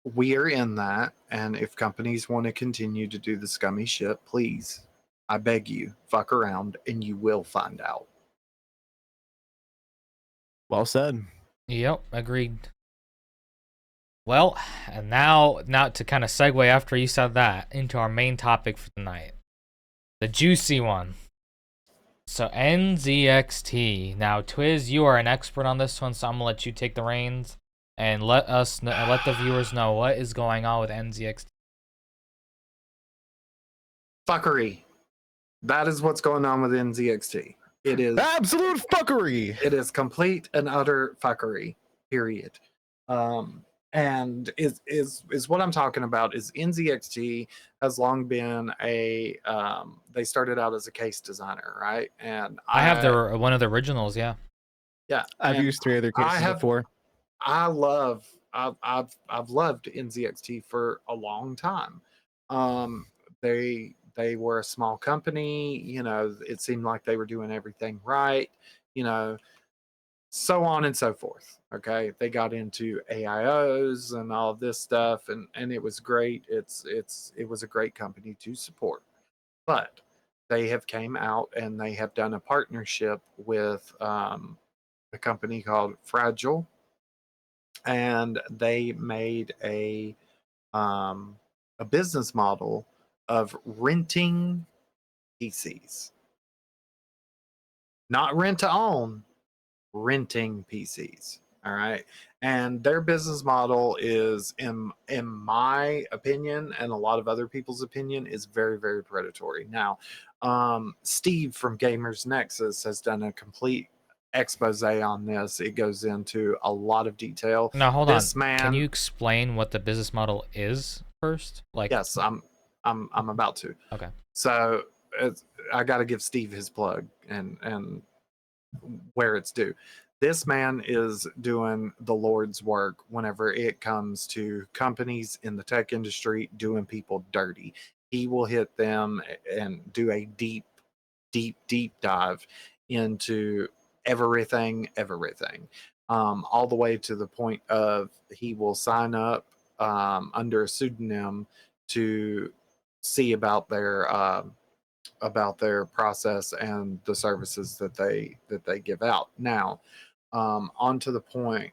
we are in that, and if companies want to continue to do the scummy shit, please, I beg you, fuck around and you will find out. Well said. Yep, agreed. Well, and now to kind of segue after you said that into our main topic for tonight, the juicy one. So NZXT. Now, Twiz, you are an expert on this one, so I'm gonna let you take the reins and let the viewers know what is going on with NZXT. Fuckery. That is what's going on with NZXT. It is absolute fuckery. It is complete and utter fuckery. Period. And is what I'm talking about is NZXT has long been a they started out as a case designer, right? And I have one of the originals, yeah. Yeah. I've used 3 other cases before. I've loved NZXT for a long time. They they were a small company. It seemed like they were doing everything right. You know, so on and so forth. Okay, they got into AIOs and all of this stuff, and it was great. It was a great company to support, but they have came out and they have done a partnership with a company called Fragile, and they made a business model of renting PCs, not rent to own, renting PCs. All right. And their business model is, in my opinion, and a lot of other people's opinion, is very, very predatory. Now, Steve from Gamers Nexus has done a complete expose on this. It goes into a lot of detail. Now hold on. This man, Can you explain what the business model is first? Like, yes, I'm about to. okay. So I got to give Steve his plug and where it's due. This man is doing the Lord's work whenever it comes to companies in the tech industry doing people dirty. He will hit them and do a deep, deep, deep dive into everything, all the way to the point of he will sign up under a pseudonym to see about their process and the services that they give out. Now, on to the point.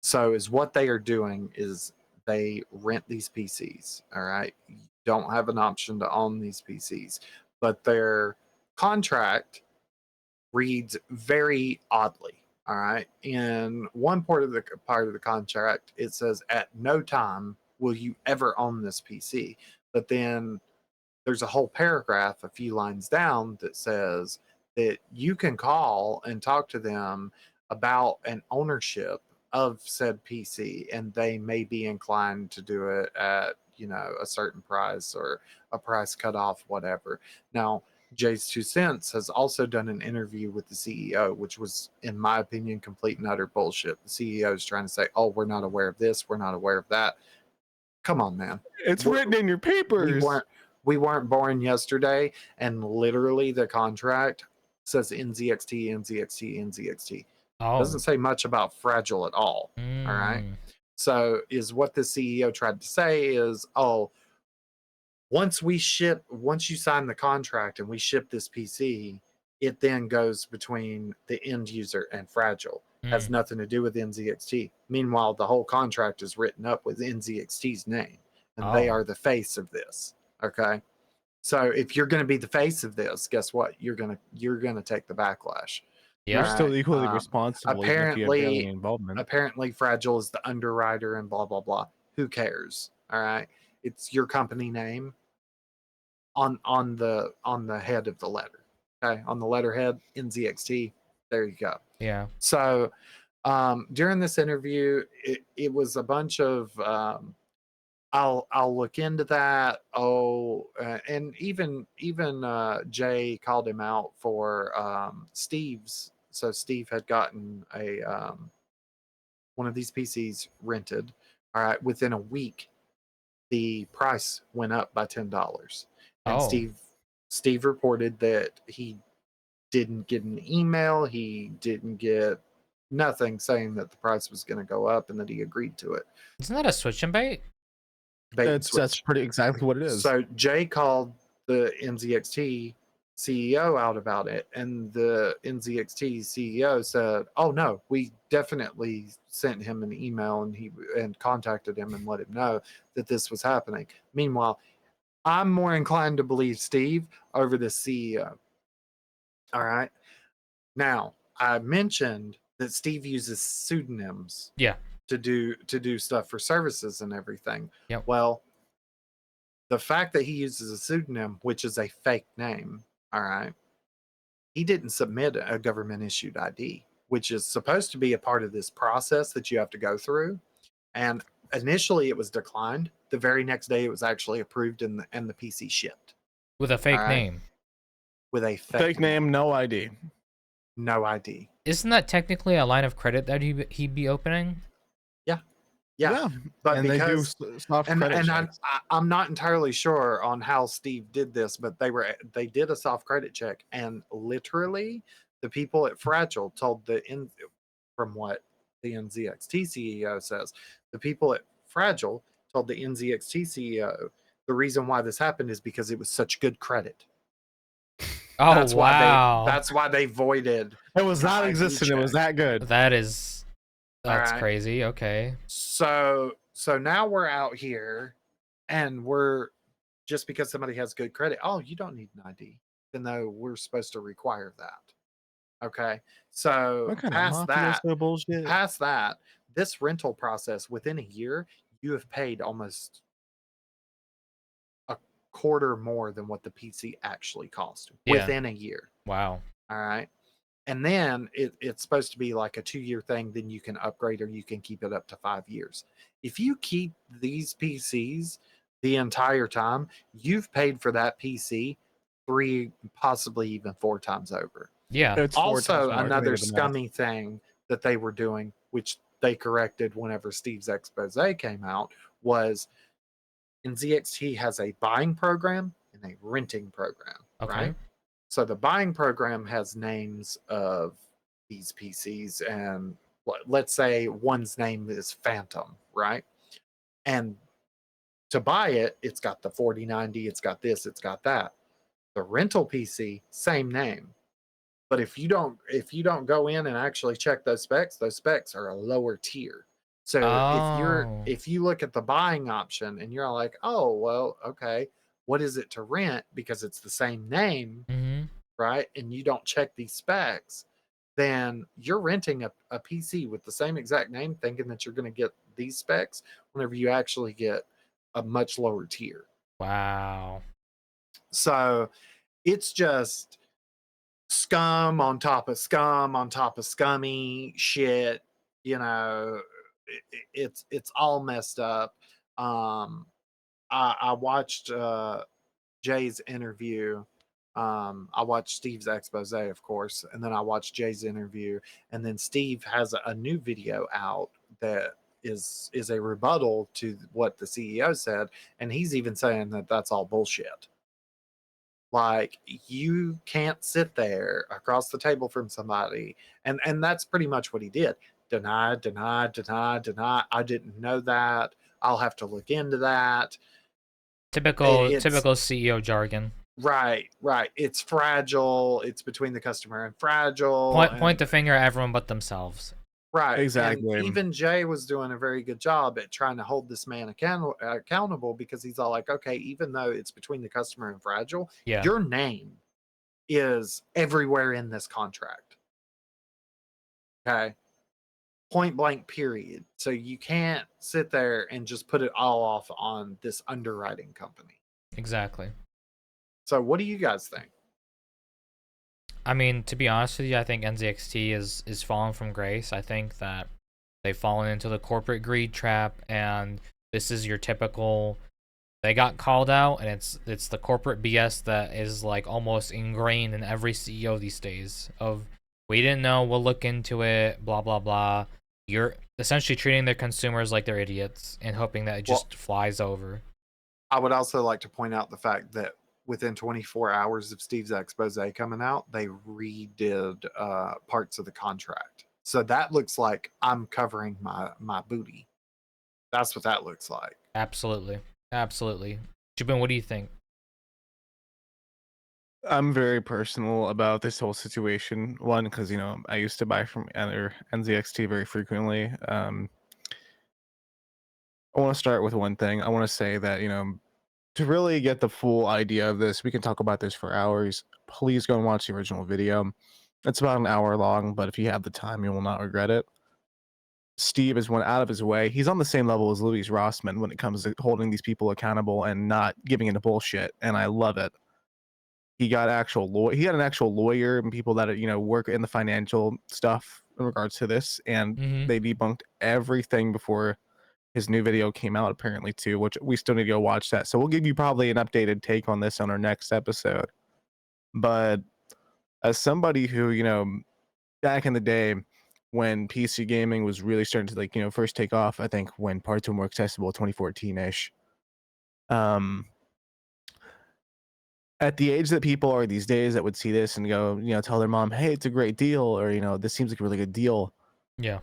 So, is what they are doing is they rent these PCs. All right, you don't have an option to own these PCs, but their contract reads very oddly. All right, in one part of the contract, it says at no time will you ever own this PC, but then there's a whole paragraph a few lines down that says that you can call and talk to them about an ownership of said PC, and they may be inclined to do it at a certain price or a price cutoff, whatever. Now, Jay's 2 cents has also done an interview with the CEO, which was, in my opinion, complete and utter bullshit. The CEO is trying to say, "Oh, we're not aware of this, we're not aware of that." Come on, man. It's written in your papers. We weren't born yesterday, and literally the contract says NZXT, NZXT, NZXT. Oh. Doesn't say much about Fragile at all. All right. So is what the CEO tried to say is, oh, once you sign the contract and we ship this PC, it then goes between the end user and Fragile. Has nothing to do with NZXT. Meanwhile, the whole contract is written up with NZXT's name, and they are the face of this. Okay. So if you're going to be the face of this, guess what? You're going to take the backlash. You're still equally responsible even if you have barely involvement. Apparently Fragile is the underwriter and blah blah blah. Who cares? All right. It's your company name on the head of the letter. Okay, on the letterhead, NZXT. There you go. Yeah. So during this interview, it was a bunch of I'll look into that. And even Jay called him out for Steve's. So Steve had gotten a one of these PCs rented. All right, within a week, the price went up by $10. And Steve reported that he didn't get an email. He didn't get nothing saying that the price was going to go up and that he agreed to it. Isn't that a switch and bait? That's pretty exactly what it is. So Jay called the NZXT CEO out about it, and the NZXT CEO said, "Oh no, we definitely sent him an email and contacted him and let him know that this was happening." Meanwhile, I'm more inclined to believe Steve over the CEO. All right. Now, I mentioned that Steve uses pseudonyms. Yeah. To do stuff for services and everything. Yep. Well, the fact that he uses a pseudonym, which is a fake name, all right, he didn't submit a government issued ID, which is supposed to be a part of this process that you have to go through. And initially it was declined. The very next day it was actually approved and the PC shipped. With a fake name. With a fake name, no ID. No ID. Isn't that technically a line of credit that he'd be opening? Yeah. Yeah, but and they do because soft credit and checks. I'm not entirely sure on how Steve did this, but they did a soft credit check, and literally the people at Fragile told from what the NZXT CEO says, the people at Fragile told the NZXT CEO the reason why this happened is because it was such good credit. Oh That's wow, why they voided It was the not ID existent. It was check. that good. that's All right. crazy. Okay. So now we're out here and we're just because somebody has good credit, oh, you don't need an ID, even though we're supposed to require that. Okay. So What kind of bullshit? past that, this rental process within a year, you have paid almost a quarter more than what the PC actually cost Yeah. within a year. Wow. All right. And then it's supposed to be like a 2-year thing. Then you can upgrade or you can keep it up to 5 years. If you keep these PCs the entire time, you've paid for that PC 3, possibly even 4 times over. Yeah. It's 4 times Also, more. I think I another did the math. scummy thing that they were doing, which they corrected whenever Steve's expose came out, was NZXT has a buying program and a renting program, Okay. right? So the buying program has names of these PCs, and let's say one's name is Phantom, right? And to buy it, it's got the 4090, it's got this, it's got that. The rental PC, same name. But if you don't go in and actually check those specs are a lower tier. So Oh. if you look at the buying option and you're like, oh well, okay, what is it to rent? Because it's the same name, Mm-hmm. right? And you don't check these specs, then you're renting a PC with the same exact name, thinking that you're going to get these specs whenever you actually get a much lower tier. Wow. So it's just scum on top of scum on top of scummy shit. You know, it's all messed up. I watched Jay's interview. I watched Steve's expose, of course, and then I watched Jay's interview, and then Steve has a new video out that is a rebuttal to what the CEO said, and he's even saying that that's all bullshit. Like, you can't sit there across the table from somebody, and that's pretty much what he did. Deny, deny, deny, deny. I didn't know that. I'll have to look into that. It's Typical CEO jargon. right, right. It's fragile. It's between the customer and fragile. Point And the finger at everyone but themselves. right. And Exactly. even Jay was doing a very good job at trying to hold this man accountable, because he's all like, okay, even though it's between the customer and fragile, Yeah. your name is everywhere in this contract. Okay. Point blank, period. So you can't sit there and just put it all off on this underwriting company. Exactly. So what do you guys think? I mean, to be honest with you, I think NZXT is fallen from grace. I think that they've fallen into the corporate greed trap, and this is your typical. They got called out, and it's the corporate BS that is like almost ingrained in every CEO these days. Of we didn't know, we'll look into it, blah blah blah. You're essentially treating their consumers like they're idiots and hoping that it just flies over. I would also like to point out the fact that within 24 hours of Steve's expose coming out, they redid parts of the contract. So that looks like I'm covering my booty. That's what that looks like. Absolutely, absolutely. Jubin, what do you think? I'm very personal about this whole situation. One, because I used to buy from NZXT very frequently. I want to start with one thing. I want to say that to really get the full idea of this, we can talk about this for hours. Please go and watch the original video. It's about an hour long, but if you have the time, you will not regret it. Steve has went out of his way. He's on the same level as Louis Rossman when it comes to holding these people accountable and not giving into bullshit, and I love it. He got he had an actual lawyer and people that work in the financial stuff in regards to this, and they debunked everything before his new video came out, apparently, too, which we still need to go watch that. So we'll give you probably an updated take on this on our next episode. But as somebody who, back in the day when PC gaming was really starting to like, first take off. I think when parts were more accessible, 2014-ish. At the age that people are these days that would see this and go, tell their mom, hey, it's a great deal, or this seems like a really good deal. Yeah.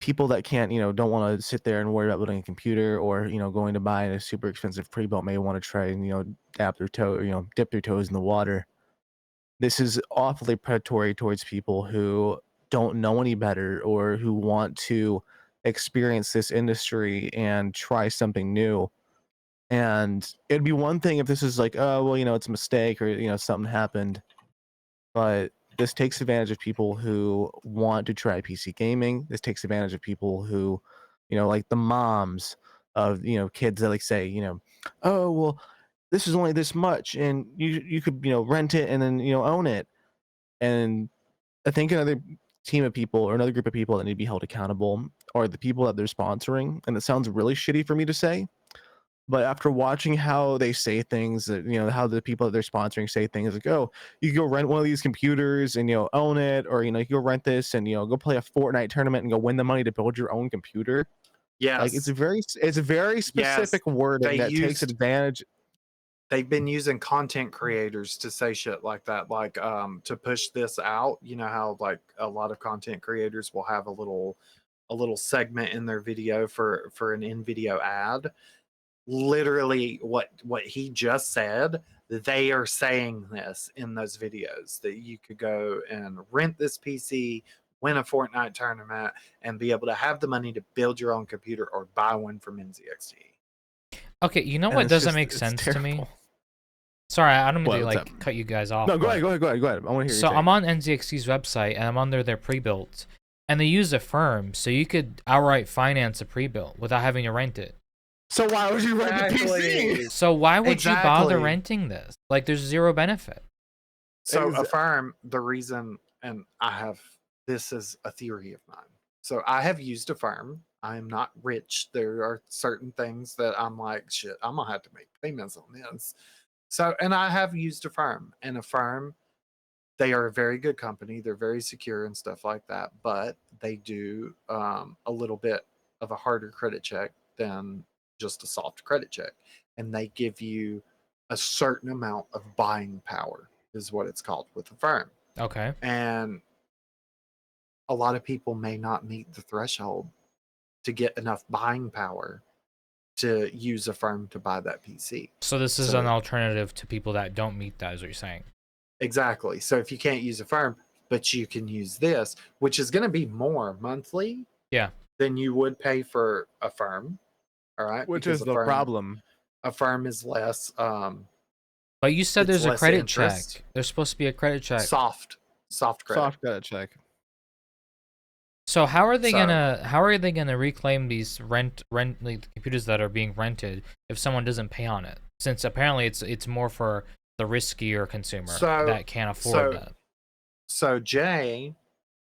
People that can't, don't want to sit there and worry about building a computer or, going to buy a super expensive pre-built may want to try and, dip their toes in the water. This is awfully predatory towards people who don't know any better or who want to experience this industry and try something new. And it'd be one thing if this is like, oh, well, it's a mistake or, something happened. But this takes advantage of people who want to try PC gaming. This takes advantage of people who, like the moms of, kids that like say, oh, well, this is only this much and you could, rent it and then, own it. And I think another team of people or another group of people that need to be held accountable are the people that they're sponsoring. And it sounds really shitty for me to say, but after watching how they say things, that how the people that they're sponsoring say things like, "Oh, you can go rent one of these computers and own it," or you can go rent this and go play a Fortnite tournament and go win the money to build your own computer. Like it's a very specific wording that takes advantage. They've been using content creators to say shit like that, like to push this out. You know how like a lot of content creators will have a little segment in their video for an in-video ad. Literally what he just said, they are saying this in those videos, that you could go and rent this PC, win a Fortnite tournament, and be able to have the money to build your own computer or buy one from NZXT. Okay, you know what doesn't make sense to me? Sorry, I don't mean to cut you guys off. No, go ahead. I want to hear. So I'm on NZXT's website and I'm under their pre-built, and they use Affirm, so you could outright finance a pre-built without having to rent it. So why would you rent the PC? So why would you bother renting this? Like, there's zero benefit. So Affirm, the reason, and this is a theory of mine. So I have used Affirm. I am not rich. There are certain things that I'm like, shit, I'm gonna have to make payments on this. So, and I have used Affirm, and Affirm, they are a very good company. They're very secure and stuff like that, but they do a little bit of a harder credit check than just a soft credit check. And they give you a certain amount of buying power, is what it's called with Affirm. Okay. And a lot of people may not meet the threshold to get enough buying power to use Affirm to buy that PC. So this is an alternative to people that don't meet that, is what you're saying. Exactly. So if you can't use Affirm, but you can use this, which is going to be more monthly, than you would pay for Affirm. All right, which is the problem. Affirm is less. But you said there's a credit check. There's supposed to be a credit check. Soft credit. Soft credit check. So how are they gonna reclaim these rent like, computers that are being rented if someone doesn't pay on it? Since apparently it's more for the riskier consumer that can't afford that. So Jay,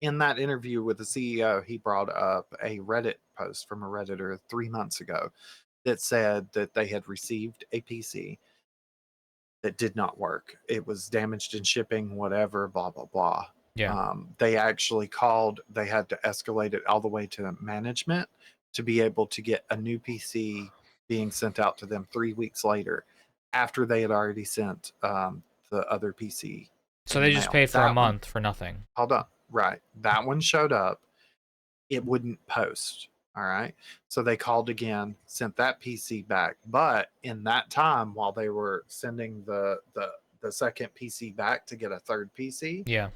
in that interview with the CEO, he brought up a Reddit post from a Redditor 3 months ago that said that they had received a PC that did not work. It was damaged in shipping, whatever, blah, blah, blah. Yeah. They actually called, they had to escalate it all the way to management to be able to get a new PC being sent out to them 3 weeks later after they had already sent the other PC. So they just paid for a month for nothing. Hold on. Right. That one showed up. It wouldn't post. All right. So they called again, sent that PC back. But in that time, while they were sending the second PC back to get a third PC,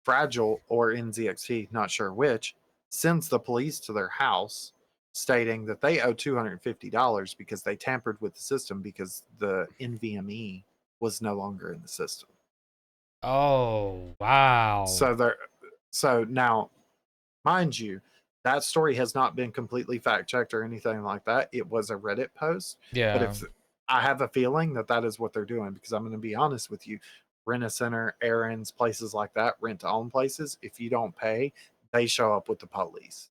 Fragile or NZXT, not sure which, sends the police to their house stating that they owe $250 because they tampered with the system because the NVMe was no longer in the system. Oh, wow. So now, mind you, that story has not been completely fact-checked or anything like that. It was a Reddit post. Yeah. But if I have a feeling that is what they're doing, because I'm going to be honest with you, Rent-A-Center, errands, places like that, rent-to-own places, if you don't pay, they show up with the police.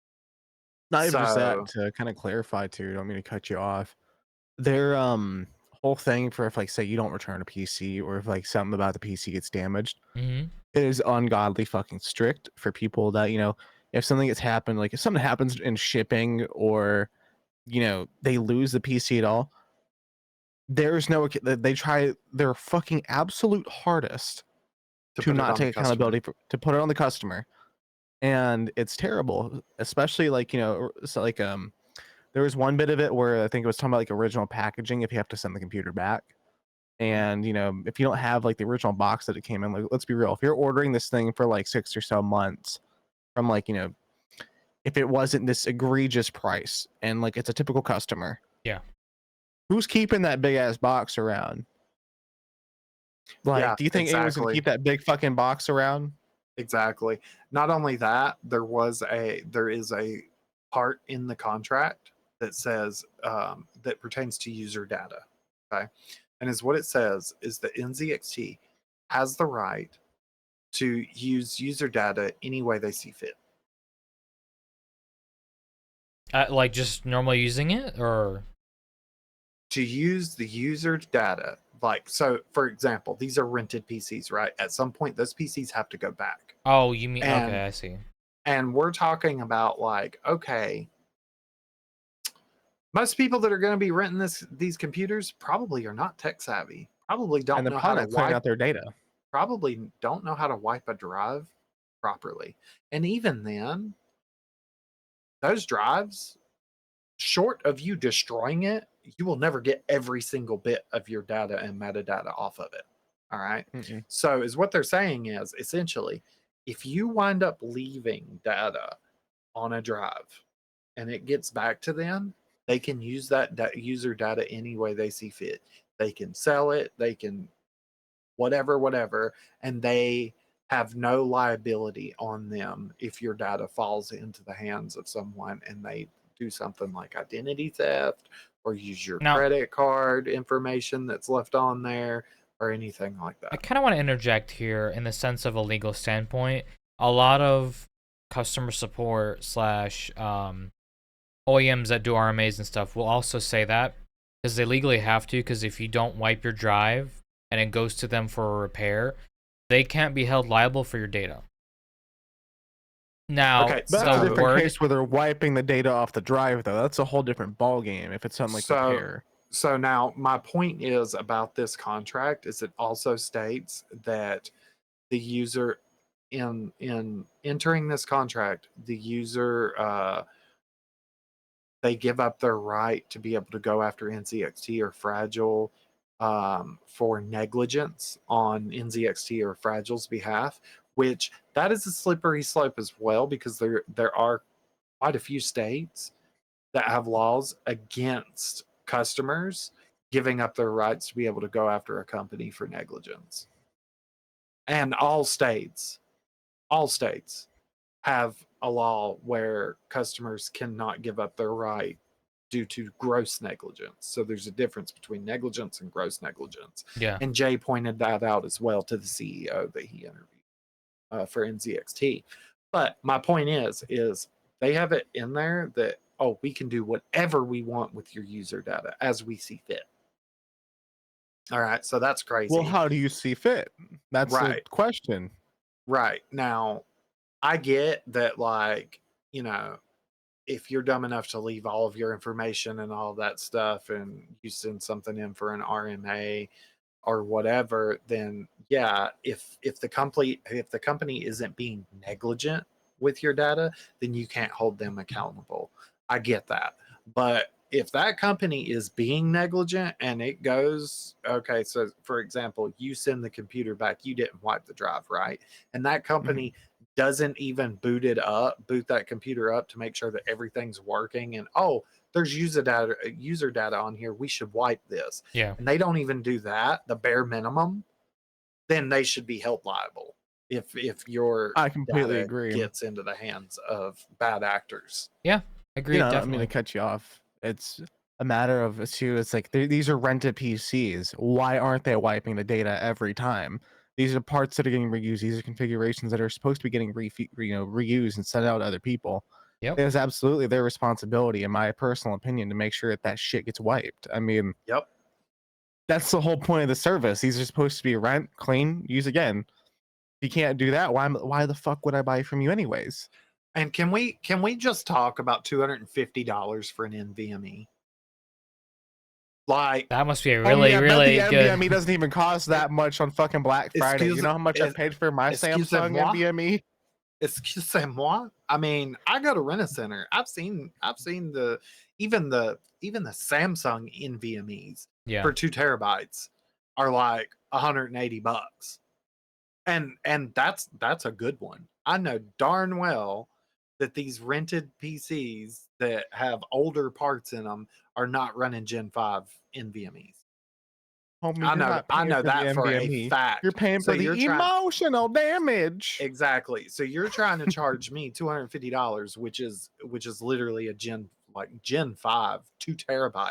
Not even just that, to kind of clarify too, I don't mean to cut you off. Their whole thing for if like say you don't return a PC or if like something about the PC gets damaged, it is ungodly fucking strict for people that, if something has happened, like if something happens in shipping or, they lose the PC at all, there's no, they try their fucking absolute hardest To to put it not on the take customer. accountability to put it on the customer. And it's terrible, especially like, so like, there was one bit of it where I think it was talking about like original packaging, if you have to send the computer back. And if you don't have like the original box that it came in, like, let's be real, if you're ordering this thing for like 6 or so months from like, if it wasn't this egregious price and like it's a typical customer, Yeah. who's keeping that big ass box around? Like, Yeah, do you think anyone's gonna exactly. keep that big fucking box around? Exactly. Not only that, there is a part in the contract that says that pertains to user data. Okay, and is what it says is that NZXT has the right to use user data any way they see fit. Like just normally using it, or To use the user data, like, so for example, these are rented PCs, right? At some point, those PCs have to go back, oh, you mean and okay, I see. we're talking about like, okay, most people that are going to be renting these computers probably are not tech savvy. Probably And don't they're know how probably to not clearing wipe. out their data. Probably don't know how to wipe a drive properly. And even then, those drives, short of you destroying it, you will never get every single bit of your data and metadata off of it. All right. Mm-mm. So, is what they're saying is essentially, if you wind up leaving data on a drive and it gets back to them, they can use that user data any way they see fit. They can sell it, they can whatever, and they have no liability on them if your data falls into the hands of someone and they do something like identity theft or use your Now, credit card information that's left on there or anything like I that. kind of want to interject here in the sense of a legal standpoint. A lot of customer support slash OEMs that do RMAs and stuff will also say that because they legally have to. Because if you don't wipe your drive and it goes to them for a repair, they can't be held liable for your data. Now, Okay, But that's a the different word case where they're wiping the data off the drive, though. That's a whole different ball game if it's something like so repair. so now my point is about this contract is it also states that the user in entering this contract, the user they give up their right to be able to go after NZXT or Fragile for negligence on NZXT or Fragile's behalf, which that is a slippery slope as well because there are quite a few states that have laws against customers giving up their rights to be able to go after a company for negligence. And all states have a law where customers cannot give up their right due to gross negligence. So there's a difference between negligence and gross negligence. yeah. And Jay pointed that out as well to the CEO that he interviewed for NZXT. But my point is they have it in there that, oh, we can do whatever we want with your user data as we see fit. All right, so that's Well, crazy. how do you see fit? That's the Right, question. right. Now, I get that, like, you know, if you're dumb enough to leave all of your information and all that stuff and you send something in for an RMA or whatever, then yeah, if the company isn't being negligent with your data, then you can't hold them accountable. I get that. But if that company is being negligent and it goes, okay, so for example, you send the computer back, you didn't wipe the drive, right? And that Mhm. company doesn't even boot that computer up to make sure that everything's working and there's user data on here, we should wipe this, Yeah. and they don't even do that, the bare minimum, then they should be held liable if your I completely data agree. gets into the hands of bad actors. Yeah. Agreed, I mean definitely. to cut you off. It's a matter of too. It's like these are rented PCs. Why aren't they wiping the data every time? These are parts that are getting reused. These are configurations that are supposed to be getting reused and sent out to other people. Yep. It is absolutely their responsibility, in my personal opinion, to make sure that that shit gets wiped. I mean, Yep. that's the whole point of the service. These are supposed to be rent, clean, use again. you can't do that, why the fuck would I buy from you anyways? And can we just talk about $250 for an NVMe? Like, That must be a oh really, yeah, I bet the really good. NVMe doesn't even cost that much on fucking Black Friday. You know how much I paid for my Samsung excusez-moi? NVMe? Excusez-moi? I mean, I go to Rent-A-Center. I've seen the even the Samsung NVMe's Yeah. for 2 terabytes are like $180. And that's a good one. I know darn well that these rented PCs that have older parts in them are not running Gen 5 NVMe's. Homie, you're not I paying know for the that for a NVMe. You're fact. paying So for you're the trying emotional damage. exactly. So you're trying to charge me $250, which is literally a Gen 5 2 terabyte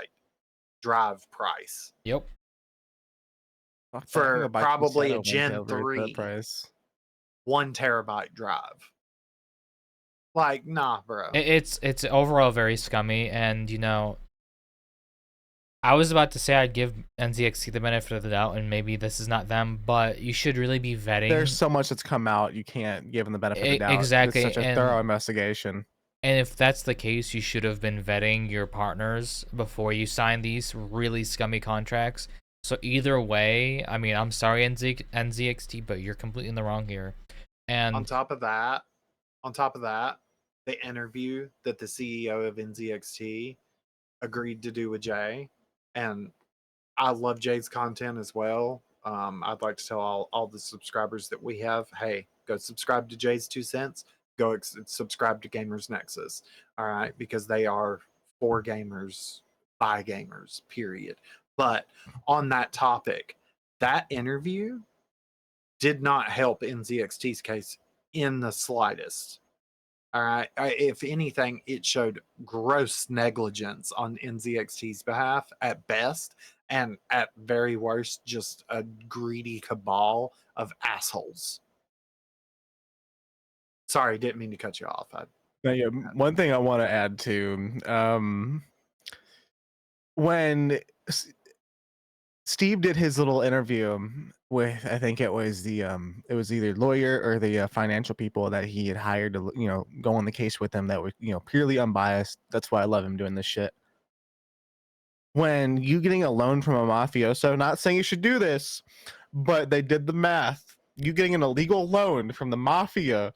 drive price Yep. Fuck that. I can go for buy 2 probably a Seto ones Gen over at that 3 price. 1 terabyte drive. Like, nah, bro. It's overall very scummy, and I was about to say I'd give NZXT the benefit of the doubt, and maybe this is not them, but you should really be vetting. There's so much that's come out, you can't give them the benefit of the doubt. Exactly, It's such a thorough investigation. And if that's the case, you should have been vetting your partners before you sign these really scummy contracts. So either way, I mean, I'm sorry, NZXT, but you're completely in the wrong here. And on top of that, the interview that the CEO of NZXT agreed to do with Jay, and I love Jay's content as well. I'd like to tell all the subscribers that we have, hey, go subscribe to Jay's 2 cents. Go subscribe to Gamers Nexus. All right, because they are for gamers by gamers. Period. But on that topic, that interview did not help NZXT's case in the slightest. All right. If anything, it showed gross negligence on NZXT's behalf at best, and at very worst, just a greedy cabal of assholes. Sorry, didn't mean to cut you off. Now, yeah, one thing I want to add to when Steve did his little interview with, I think it was it was either lawyer or the financial people that he had hired to go on the case with him that were purely unbiased. That's why I love him doing this shit. When you getting a loan from a mafioso, not saying you should do this, but they did the math. You getting an illegal loan from the mafia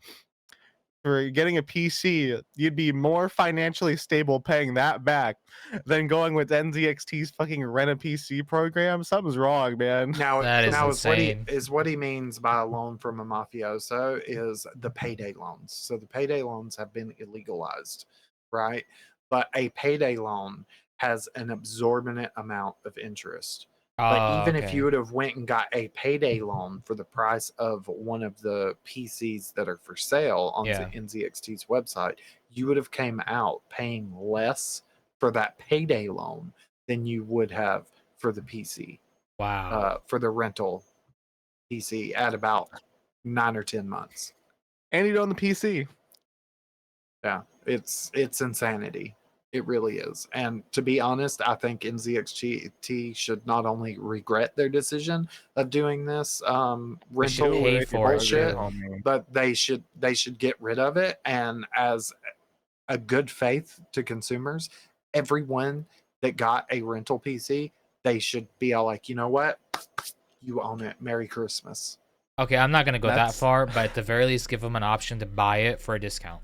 for getting a PC, you'd be more financially stable paying that back than going with NZXT's fucking rent a PC program. Something's wrong, man. Now, that is now insane. what he means by a loan from a mafioso is the payday loans. So the payday loans have been illegalized, right? But a payday loan has an exorbitant amount of interest. But even if Okay. you would have went and got a payday loan for the price of one of the PCs that are for sale on Yeah. NZXT's website, you would have came out paying less for that payday loan than you would have for the PC. Wow. For the rental PC at about 9 or 10 months. And you own the PC. Yeah, it's insanity. It really is. And to be honest, I think NZXT should not only regret their decision of doing this rental pay for it, bullshit, too. but they should get rid of it. And as a good faith to consumers, everyone that got a rental PC, they should be all like, you know what? You own it. Merry Christmas. Okay, I'm not gonna go that That's- far, but at the very least, give them an option to buy it for a discount.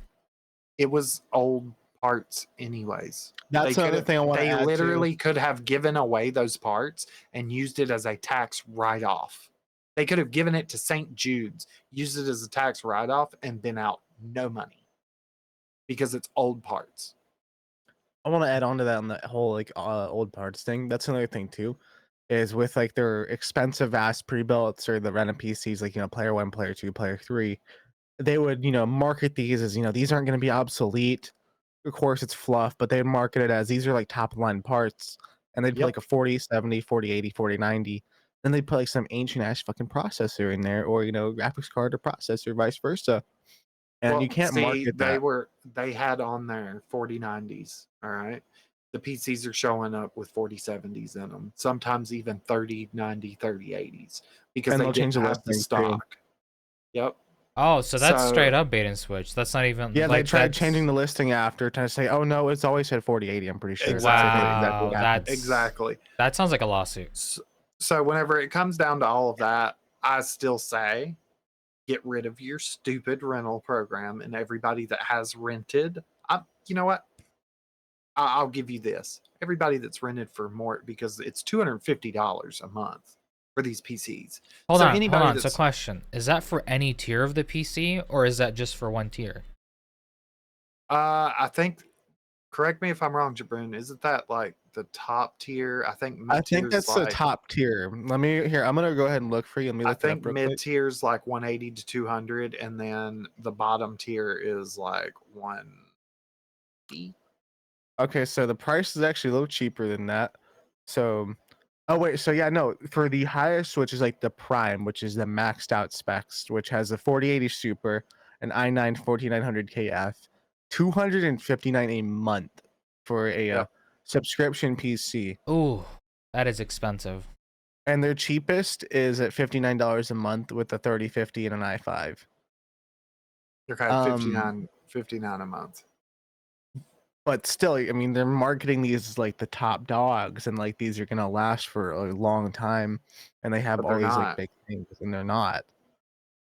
It was old parts anyways. That's another thing I want to add. They literally could have given away those parts and used it as a tax write-off. They could have given it to St. Jude's, used it as a tax write-off, and been out no money because it's old parts. I want to add on to that on the whole old parts thing. That's another thing too, is with like their expensive ass pre-builts or the random PCs like player 1, player 2, player 3. They would market these as these aren't going to be obsolete. Of course it's fluff, but they'd market it as these are like top line parts, and they'd put like a 4070, 4080, 4090. Then they'd put like some ancient ass fucking processor in there, or graphics card or processor, vice versa. And you can't market that. They had on their 4090s. All right. The PCs are showing up with 4070s in them, sometimes even 3090, 3080s, because And they they'll change didn't the have the listings, too. stock. Yep. Oh, so that's straight So up bait and switch. That's not even Yeah, they like tried that's changing the listing after, trying to say, "Oh no, it's always said 4080." I'm pretty sure that's exactly, exactly wow. what happened. exactly. That sounds like a lawsuit. So whenever it comes down to all of that, I still say get rid of your stupid rental program, and everybody that has rented, you know what? I'll give you this. Everybody that's rented for more, because it's $250 a month for these PCs. Hold So on, hold anybody on. So that's question, is that for any tier of the PC or is that just for one tier? I think, correct me if I'm wrong, Jabroon, isn't that like the top tier? I think I mid think tier's that's the like top tier. I'm gonna go ahead and look for you. Let me I look it think up real mid quick. tier's like 180 to 200, and then the bottom tier is like 180. Okay, so the price is actually a little cheaper than that. So, oh wait, so yeah, no, for the highest, which is like the prime, which is the maxed out specs, which has a 4080 Super, an i9 14900KF, 259 a month for a Yep. subscription PC. Ooh, that is expensive. And their cheapest is at $59 a month with a 3050 and an i5. Okay, Um, 59 a month. but still, I mean, they're marketing these as like the top dogs, and like these are gonna last for a long time, and they have But all they're these like not. big things, and they're not.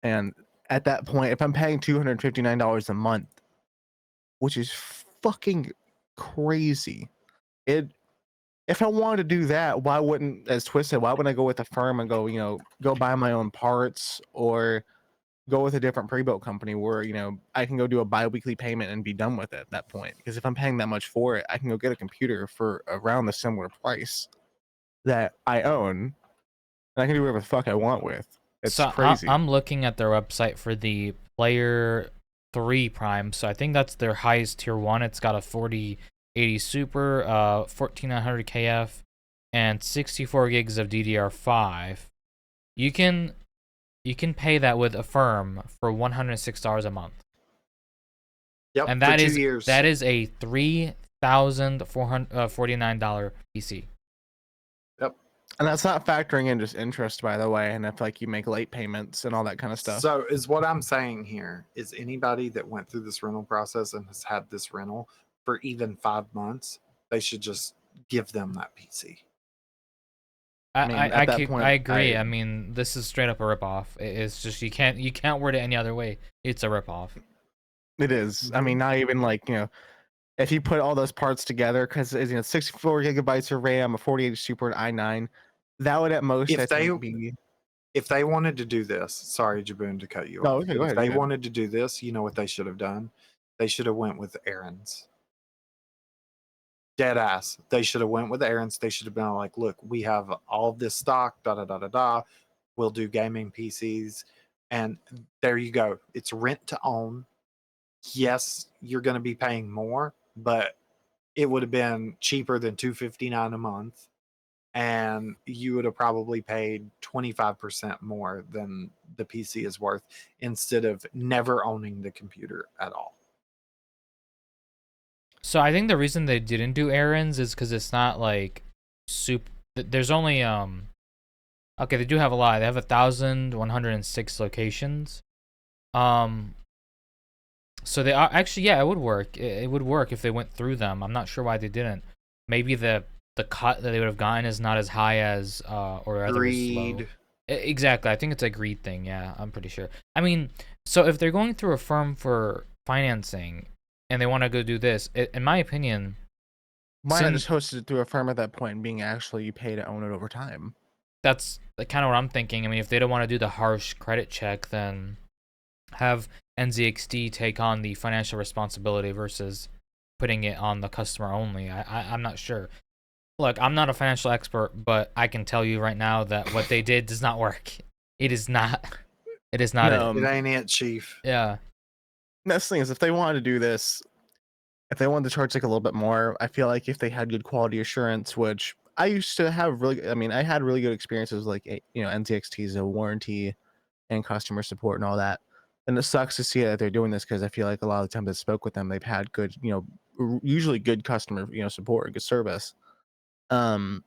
And at that point, if I'm paying $259 a month, which is fucking crazy, it if I wanted to do that, why wouldn't, as Twist said, why wouldn't I go with a firm and go, go buy my own parts, or go with a different pre-built company where I can go do a bi-weekly payment and be done with it at that point? Because if I'm paying that much for it, I can go get a computer for around the similar price that I own, and I can do whatever the fuck I want with. It's So crazy. I'm looking at their website for the Player 3 Prime. So I think that's their highest tier one. It's got a 4080 Super, 14900 KF, and 64 gigs of DDR5. You can pay that with Affirm for $106 a month, Yep, and for that 2 is years. a $3,449 PC. Yep. And that's not factoring in just interest, by the way, and if like you make late payments and all that kind of stuff. So is what I'm saying here is anybody that went through this rental process and has had this rental for even 5 months, they should just give them that PC. I mean, at that I point, agree. I mean, this is straight up a ripoff. It's just you can't word it any other way. It's a ripoff. it is. I Mhm. mean, not even like, if you put all those parts together, because 64 gigabytes of RAM, a 48 Super, and i9, that would at most, I If they think, be. if they wanted to do this, sorry Jaboon to cut you No, off, okay, but go if ahead. they Go ahead. wanted to do this, you know what they should have done? They should have went with Aaron's. Dead ass. They should have went with Aaron's. They should have been like, look, we have all of this stock, da da da da da. We'll do gaming PCs. And there you go. It's rent to own. Yes, you're going to be paying more, but it would have been cheaper than $259 a month, and you would have probably paid 25% more than the PC is worth, instead of never owning the computer at all. So I think the reason they didn't do errands is because it's not like soup. There's only okay, they do have a lot. They have 1,106 locations. Um, so they are actually, yeah, it would work. It would work if they went through them. I'm not sure why they didn't. Maybe the cut that they would have gotten is not as high as or rather as low. Greed. Exactly. I think it's a greed thing. Yeah, I'm pretty sure. I mean, so if they're going through a firm for financing and they want to go do this, in my opinion, Why not just host it through a firm at that point, and being actually you pay to own it over time? that's kind of what I'm thinking. I mean, if they don't want to do the harsh credit check, then have NZXT take on the financial responsibility versus putting it on the customer only. I'm not sure. Look, I'm not a financial expert, but I can tell you right now that what they did does not work. It is not. It is not No, it. It ain't it, Chief. Yeah. That's the thing is, if they wanted to do this, if they wanted to charge like a little bit more, I feel like if they had good quality assurance, which I used to have really, I mean, I had really good experiences like NZXT's warranty and customer support and all that. And it sucks to see that they're doing this, because I feel like a lot of the times I spoke with them, they've had good, usually good customer, support, good service. Um,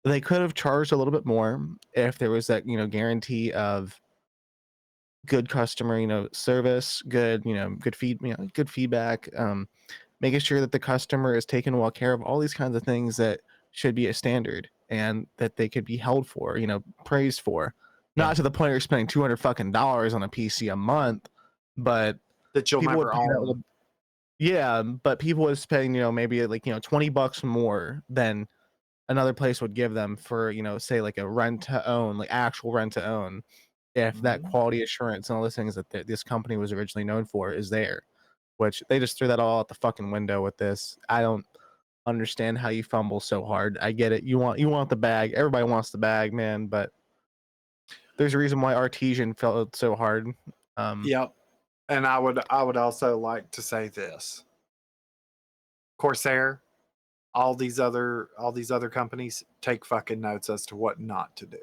they could have charged a little bit more if there was that, guarantee of good customer, service, good, good feedback, making sure that the customer is taken well care of, all these kinds of things that should be a standard and that they could be held for, praised for. Yeah. Not to the point where you're spending $200 fucking on a PC a month, but that you'll people would never pay that own. little, yeah, but people would spend, maybe like, $20 more than another place would give them for, say like a rent to own, like actual rent to own, if that quality assurance and all those things that this company was originally known for is there, which they just threw that all out the fucking window with this. I don't understand how you fumble so hard. I get it. You want the bag. Everybody wants the bag, man, but there's a reason why Artesian felt so hard. Yep. And I would also like to say this. Corsair, all these other companies, take fucking notes as to what not to do.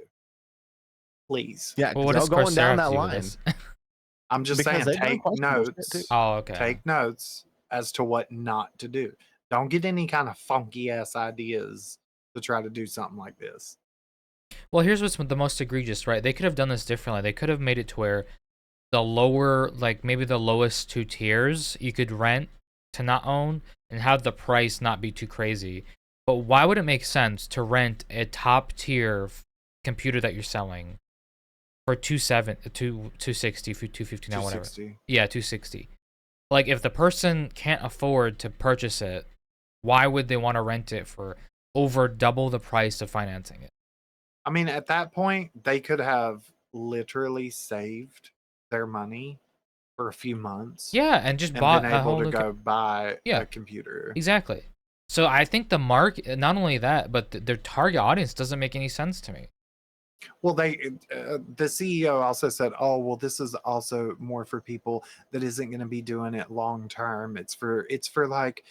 Please. Yeah, Well, what they're is going Corsair down have that to do with line. this? I'm just Because saying, they've done take questionable shit, too. notes. Oh, okay. Take notes as to what not to do. Don't get any kind of funky ass ideas to try to do something like this. Well, here's what's the most egregious, right? They could have done this differently. They could have made it to where the lower, like maybe the lowest 2 tiers you could rent to not own and have the price not be too crazy. But why would it make sense to rent a top tier computer that you're selling for 260 for 250 now, whatever? 260. Yeah, 260. Like if the person can't afford to purchase it, why would they want to rent it for over double the price of financing it? I mean, at that point, they could have literally saved their money for a few months. Yeah, and just and bought been a able whole to go buy Yeah. a computer. Exactly. So I think the market, not only that, but their target audience doesn't make any sense to me. Well, the CEO also said, "Oh, well, this is also more for people that isn't going to be doing it long term. It's for like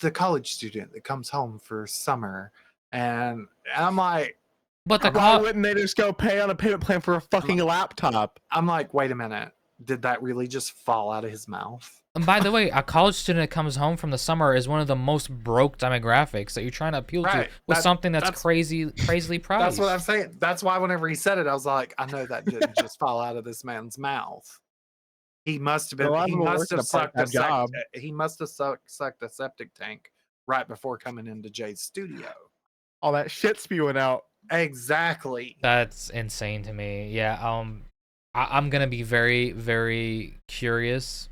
the college student that comes home for summer." And I'm like, But the why wouldn't they just go pay on a payment plan for a fucking laptop? I'm like, wait a minute, did that really just fall out of his mouth? And by the way, a college student that comes home from the summer is one of the most broke demographics that you're trying to appeal to with something that's crazily priced. That's what I'm saying. That's why whenever he said it, I was like, I know that didn't just fall out of this man's mouth. He must have been. He must have sucked a job. He must have sucked a septic tank right before coming into Jay's studio. All that shit spewing out. Exactly. That's insane to me. Yeah. I'm gonna be very, very curious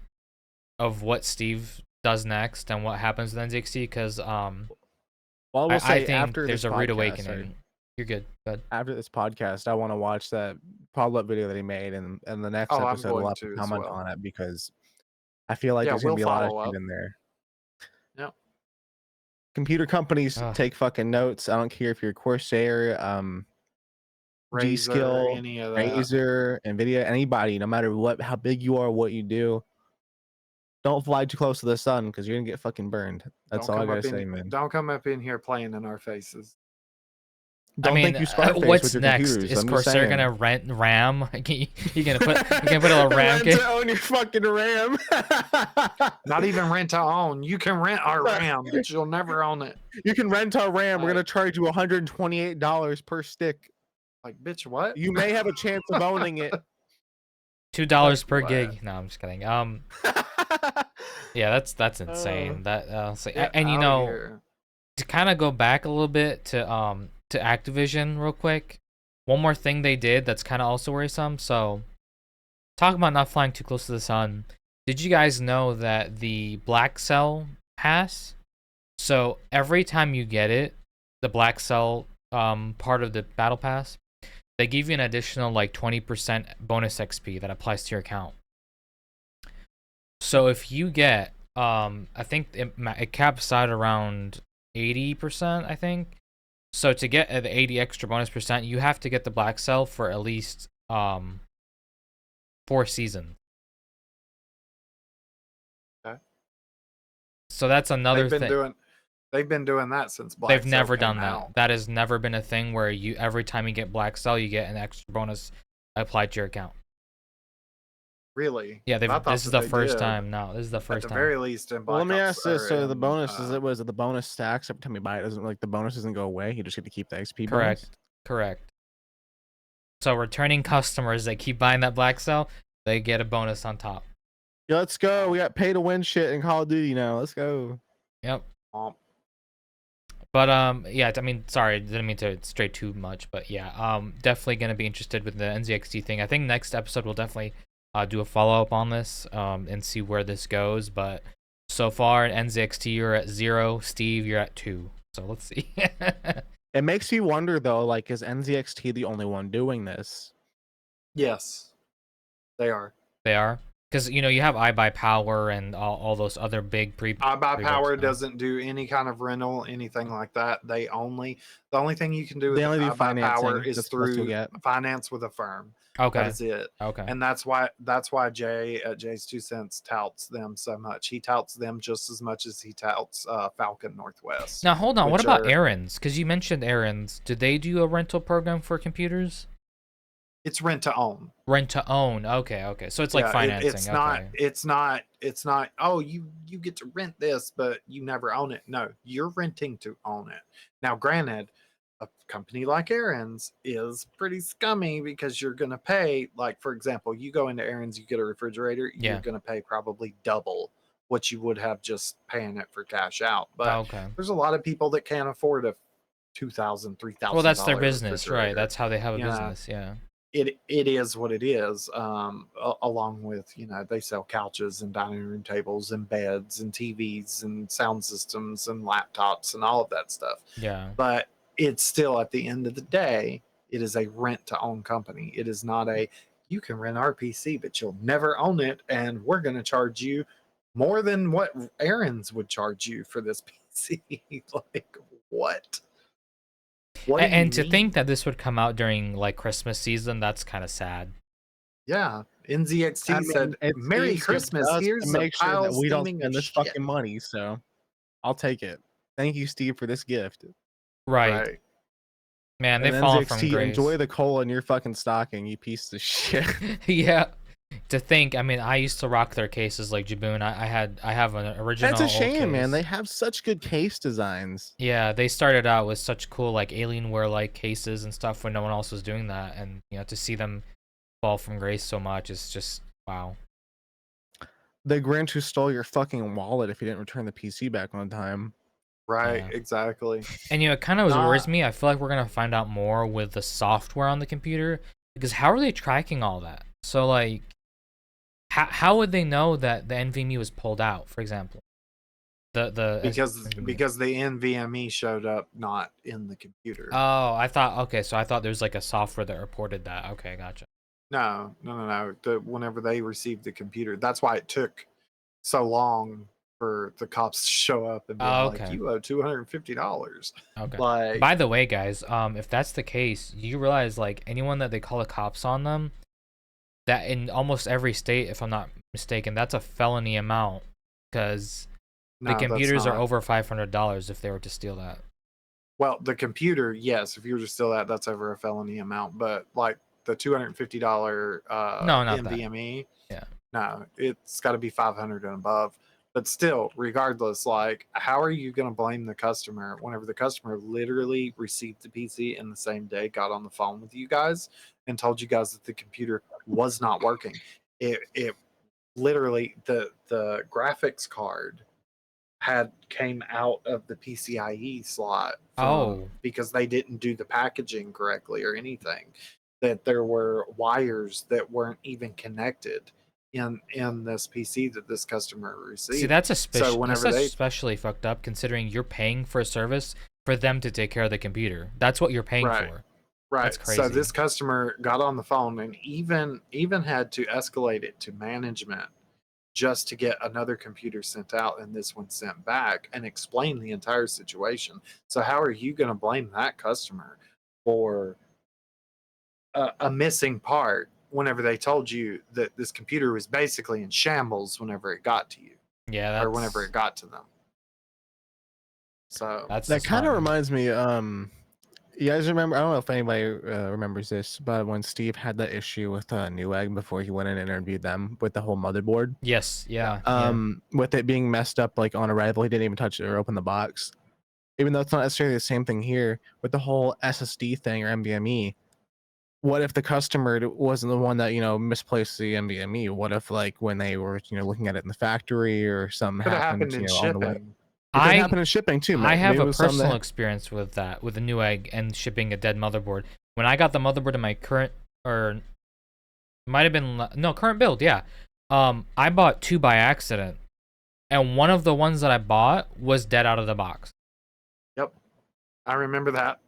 of what Steve does next and what happens with NZXT because I think after there's a rude awakening. Right? You're good. Good. After this podcast, I want to watch that follow-up video that he made, and the next episode we'll have to comment on it because I feel like there's gonna be a lot of shit in there. Yep. Computer companies take fucking notes. I don't care if you're Corsair, G-Skill, Razer, Nvidia, anybody, no matter how big you are, what you do. Don't fly too close to the sun because you're gonna get fucking burned. That's all I gotta say, man. Don't come up in here playing in our faces. Don't think you Scarface what's with your next? computers. Is Corsair gonna rent RAM? You gonna put a RAM rent to own your fucking RAM. Not even rent to own. You can rent our RAM, but you'll never own it. You can rent our RAM. We're gonna charge you $128 per stick. Like, bitch, what? You may have a chance of owning it. $2 per gig. No, I'm just kidding. Yeah, that's insane. And you know, to kind of go back a little bit to Activision real quick. One more thing they did that's kind of also worrisome. So, talking about not flying too close to the sun. Did you guys know that the Black Cell pass? So every time you get it, the Black Cell part of the battle pass, they give you an additional like 20% bonus XP that applies to your account. So if you get, I think it caps out around 80%, I think. So to get the 80 extra bonus percent, you have to get the Black Cell for at least 4 seasons. Okay. So that's another thing. They've been doing that since Black They've Cell never came done out. that. That has never been a thing where you every time you get Black Cell, you get an extra bonus applied to your account. Really? Yeah, this is the first time. No, this is the first time. At the time. very least in Black Ops. Let me ask this: so the bonus was it the bonus stacks every time you buy it? Doesn't like the bonus doesn't go away? You just get to keep the XP. Correct. Bonus? Correct. So returning customers that keep buying that Black Cell, They get a bonus on top. Yeah, let's go. We got pay to win shit in Call of Duty now. Let's go. Yep. Um, But yeah, I mean, sorry, didn't mean to stray too much, but yeah, definitely gonna be interested with the NZXT thing. I think next episode we'll definitely do a follow up on this and see where this goes. But so far in NZXT you're at 0, Steve you're at 2. So let's see. It makes you wonder though, like, is NZXT the only one doing this? yes, they are. They are, because you know you have iBuyPower and all those other big iBuyPower doesn't do any kind of rental, anything like that. The only thing you can do with They only do iBuyPower financing. is That's the best you'll through get. finance with a firm. Okay. That is it. Okay. And that's why Jay at Jay's 2 Cents touts them so much. He touts them just as much as he touts Falcon Northwest. Now hold on, what about Aaron's? Because you mentioned Aaron's. Do they do a rental program for computers? It's rent to own. Rent to own. Okay, okay. So it's like financing. It's not. Oh, you get to rent this, but you never own it. No, you're renting to own it. Now, granted, a company like Aaron's is pretty scummy because you're gonna pay. Like, for example, you go into Aaron's, you get a refrigerator. Yeah. You're gonna pay probably double what you would have just paying it for cash out. But there's a lot of people that can't afford a $2,000, $3,000. Well, that's their business, right? That's how they have a business. Yeah. It is what it is. Along with, you know, they sell couches and dining room tables and beds and TVs and sound systems and laptops and all of that stuff. Yeah. But it's still, at the end of the day, it is a rent to own company. It is not a, you can rent our PC, but you'll never own it, and we're going to charge you more than what Aaron's would charge you for this PC. Like, what? And to think that this would come out during like Christmas season, that's kind of sad. Yeah, NZXT said, "Merry Christmas." Here's to make sure that we don't spend this shit. fucking money. So I'll take it. Thank you, Steve, for this gift. Right. Man, they've fallen from grace. Enjoy the coal in your fucking stocking, you piece of shit. Yeah. To think, I mean, I used to rock their cases like Jaboon. I have an original. That's a shame, case. Man. They have such good case designs. Yeah, they started out with such cool like Alienware like cases and stuff when no one else was doing that, and you know, to see them fall from grace so much is just wow. The Grinch who stole your fucking wallet if you didn't return the PC back on time. Right, exactly. And you know, it kind of worries me. I feel like we're gonna find out more with the software on the computer, because how are they tracking all that? So like, how would they know that the NVMe was pulled out, for example? Because the NVMe showed up not in the computer. Oh, I thought there's like a software that reported that. Okay, gotcha. No. Whenever they received the computer, that's why it took so long for the cops to show up and be like, "You owe $250." Okay. Like, by the way, guys, if that's the case, you realize like anyone that they call the cops on them, that in almost every state, if I'm not mistaken, that's a felony amount, because the computers are over $500 if they were to steal that. Well, the computer, yes, if you were to steal that, that's over a felony amount. But like the $250 not NVMe, yeah, no, it's got to be 500 and above. But still, regardless, like, how are you going to blame the customer whenever the customer literally received the PC and the same day got on the phone with you guys and told you guys that the computer was not working? It literally, the graphics card came out of the PCIe slot because they didn't do the packaging correctly or anything, that there were wires that weren't even connected in this PC that this customer received. See, that's especially fucked up, considering you're paying for a service for them to take care of the computer. That's what you're paying for. Right. That's crazy. So this customer got on the phone and even had to escalate it to management just to get another computer sent out and this one sent back, and explain the entire situation. So how are you going to blame that customer for a missing part whenever they told you that this computer was basically in shambles whenever it got to you? Yeah, or whenever it got to them. So that kind of reminds me. You guys remember? I don't know if anybody remembers this, but when Steve had that issue with Newegg before he went in and interviewed them with the whole motherboard. Yes. Yeah. With it being messed up, like on arrival, he didn't even touch it or open the box. Even though it's not necessarily the same thing here with the whole SSD thing or NVMe. what if the customer wasn't the one that, misplaced the NVMe? What if, like, when they were, looking at it in the factory or something Could have happened happened, in on the way? shipping. It could I happen in shipping too, I man. have Maybe it a was something personal that experience with that, with a Newegg and shipping a dead motherboard. When I got the motherboard in my current, or might have been no current build, yeah. I bought 2 by accident, and one of the ones that I bought was dead out of the box. Yep, I remember that.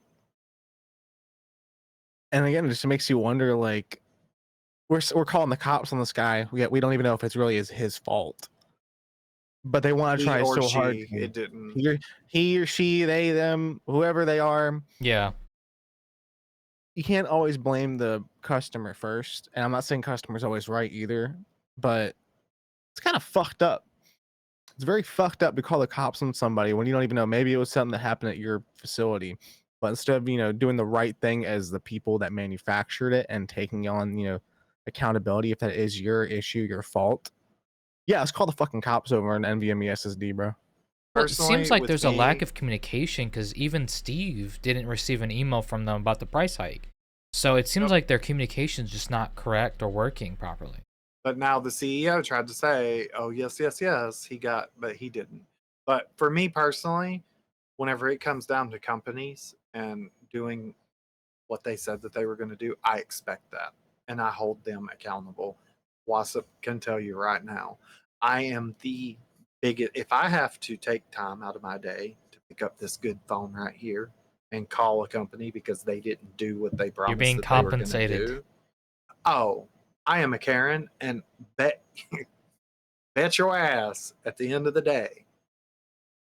and again, it just makes you wonder, like, we're calling the cops on this guy, yet we don't even know if it's really his fault. But they wanna He try or so hard she, to it didn't. he or she, they, them, whoever they are. Yeah. You can't always blame the customer first, and I'm not saying customer's always right either, but it's kinda fucked up. It's very fucked up to call the cops on somebody when you don't even know. Maybe it was something that happened at your facility, but instead of, doing the right thing as the people that manufactured it and taking on, accountability if that is your issue, your fault. Yeah, let's call the fucking cops over an NVMe SSD, bro. Well, it seems Personally, like with there's a lack me, of communication because even Steve didn't receive an email from them about the price hike. So it seems yep. like their communication's just not correct or working properly. But now the CEO tried to say, "Oh yes, yes, yes," but he didn't. But for me personally, whenever it comes down to companies and doing what they said that they were going to do, I expect that, and I hold them accountable. Wassip can tell you right now, I am the biggest. If I have to take time out of my day to pick up this good phone right here and call a company because they didn't do what they You're promised being that they were going to compensated. do, oh, I am a Karen, and bet bet your ass at the end of the day,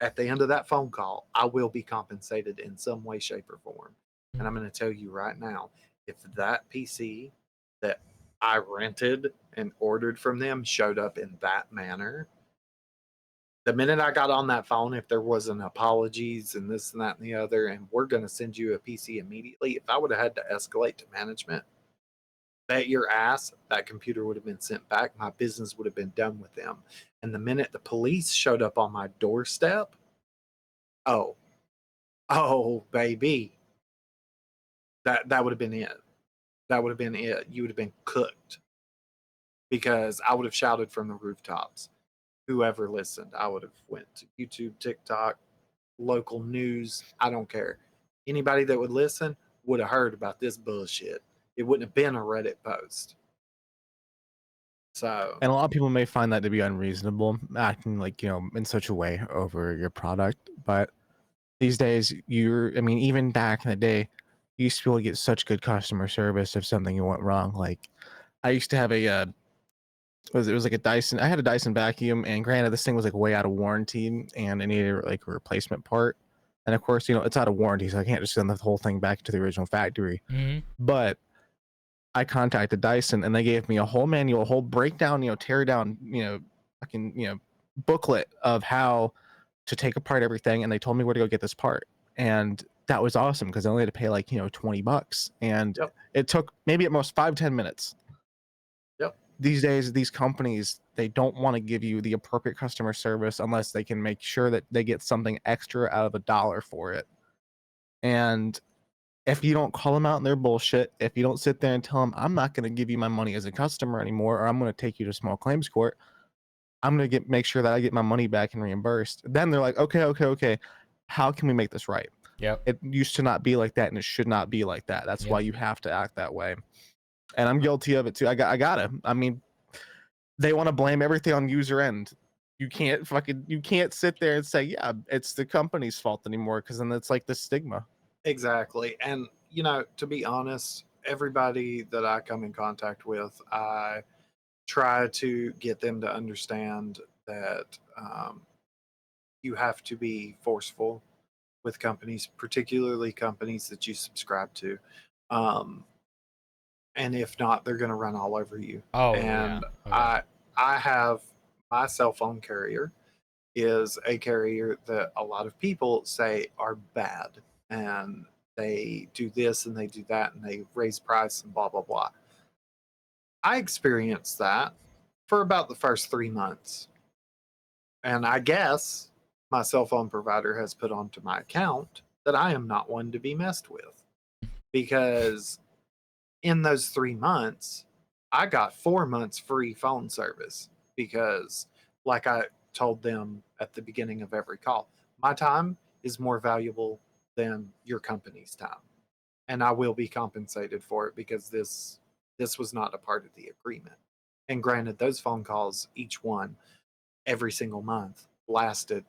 at the end of that phone call, I will be compensated in some way, shape, or form. And I'm going to tell you right now, if that PC that I rented and ordered from them showed up in that manner, the minute I got on that phone, if there wasn't apologies and this and that and the other, and we're going to send you a PC immediately, if I would have had to escalate to management, bet your ass that computer would have been sent back. My business would have been done with them. And the minute the police showed up on my doorstep, oh, oh, baby, that would have been it. That would have been it. You would have been cooked because I would have shouted from the rooftops. Whoever listened, I would have went to YouTube, TikTok, local news. I don't care. Anybody that would listen would have heard about this bullshit. It wouldn't have been a Reddit post. So, And a lot of people may find that to be unreasonable, acting like, in such a way over your product. But these days, I mean, even back in the day, you used to be able to get such good customer service if something went wrong. Like, I used to have it was like a Dyson. I had a Dyson vacuum, and granted, this thing was like way out of warranty, and it needed like a replacement part. And of course, it's out of warranty, so I can't just send the whole thing back to the original factory. Mm-hmm. But I contacted Dyson, and they gave me a whole manual, a whole breakdown, tear down, fucking, booklet of how to take apart everything, and they told me where to go get this part. And that was awesome because I only had to pay like, $20, and yep, it took maybe at most 5-10 minutes. yep, These days, these companies, they don't want to give you the appropriate customer service unless they can make sure that they get something extra out of $1 for it. And if you don't call them out in their bullshit, if you don't sit there and tell them, I'm not going to give you my money as a customer anymore, or I'm going to take you to small claims court, I'm going to make sure that I get my money back and reimbursed. Then they're like, okay. How can we make this right? Yep. It used to not be like that, and it should not be like that. That's why you have to act that way. And I'm guilty of it too. I gotta. I mean, they want to blame everything on user end. You can't sit there and say, yeah, it's the company's fault anymore, because then it's like the stigma. exactly. And, to be honest, everybody that I come in contact with, I try to get them to understand that you have to be forceful with companies, particularly companies that you subscribe to. Um, and if not, they're going to run all over you. Oh yeah. And Oh, yeah. I have my cell phone carrier is a carrier that a lot of people say are bad, and they do this and they do that and they raise price and blah blah blah. I experienced that for about the first 3 months, and I guess my cell phone provider has put onto my account that I am not one to be messed with, because in those 3 months, I got 4 months free phone service because, like I told them at the beginning of every call, my time is more valuable than your company's time, and I will be compensated for it because this was not a part of the agreement. And granted, those phone calls, each one, every single month, lasted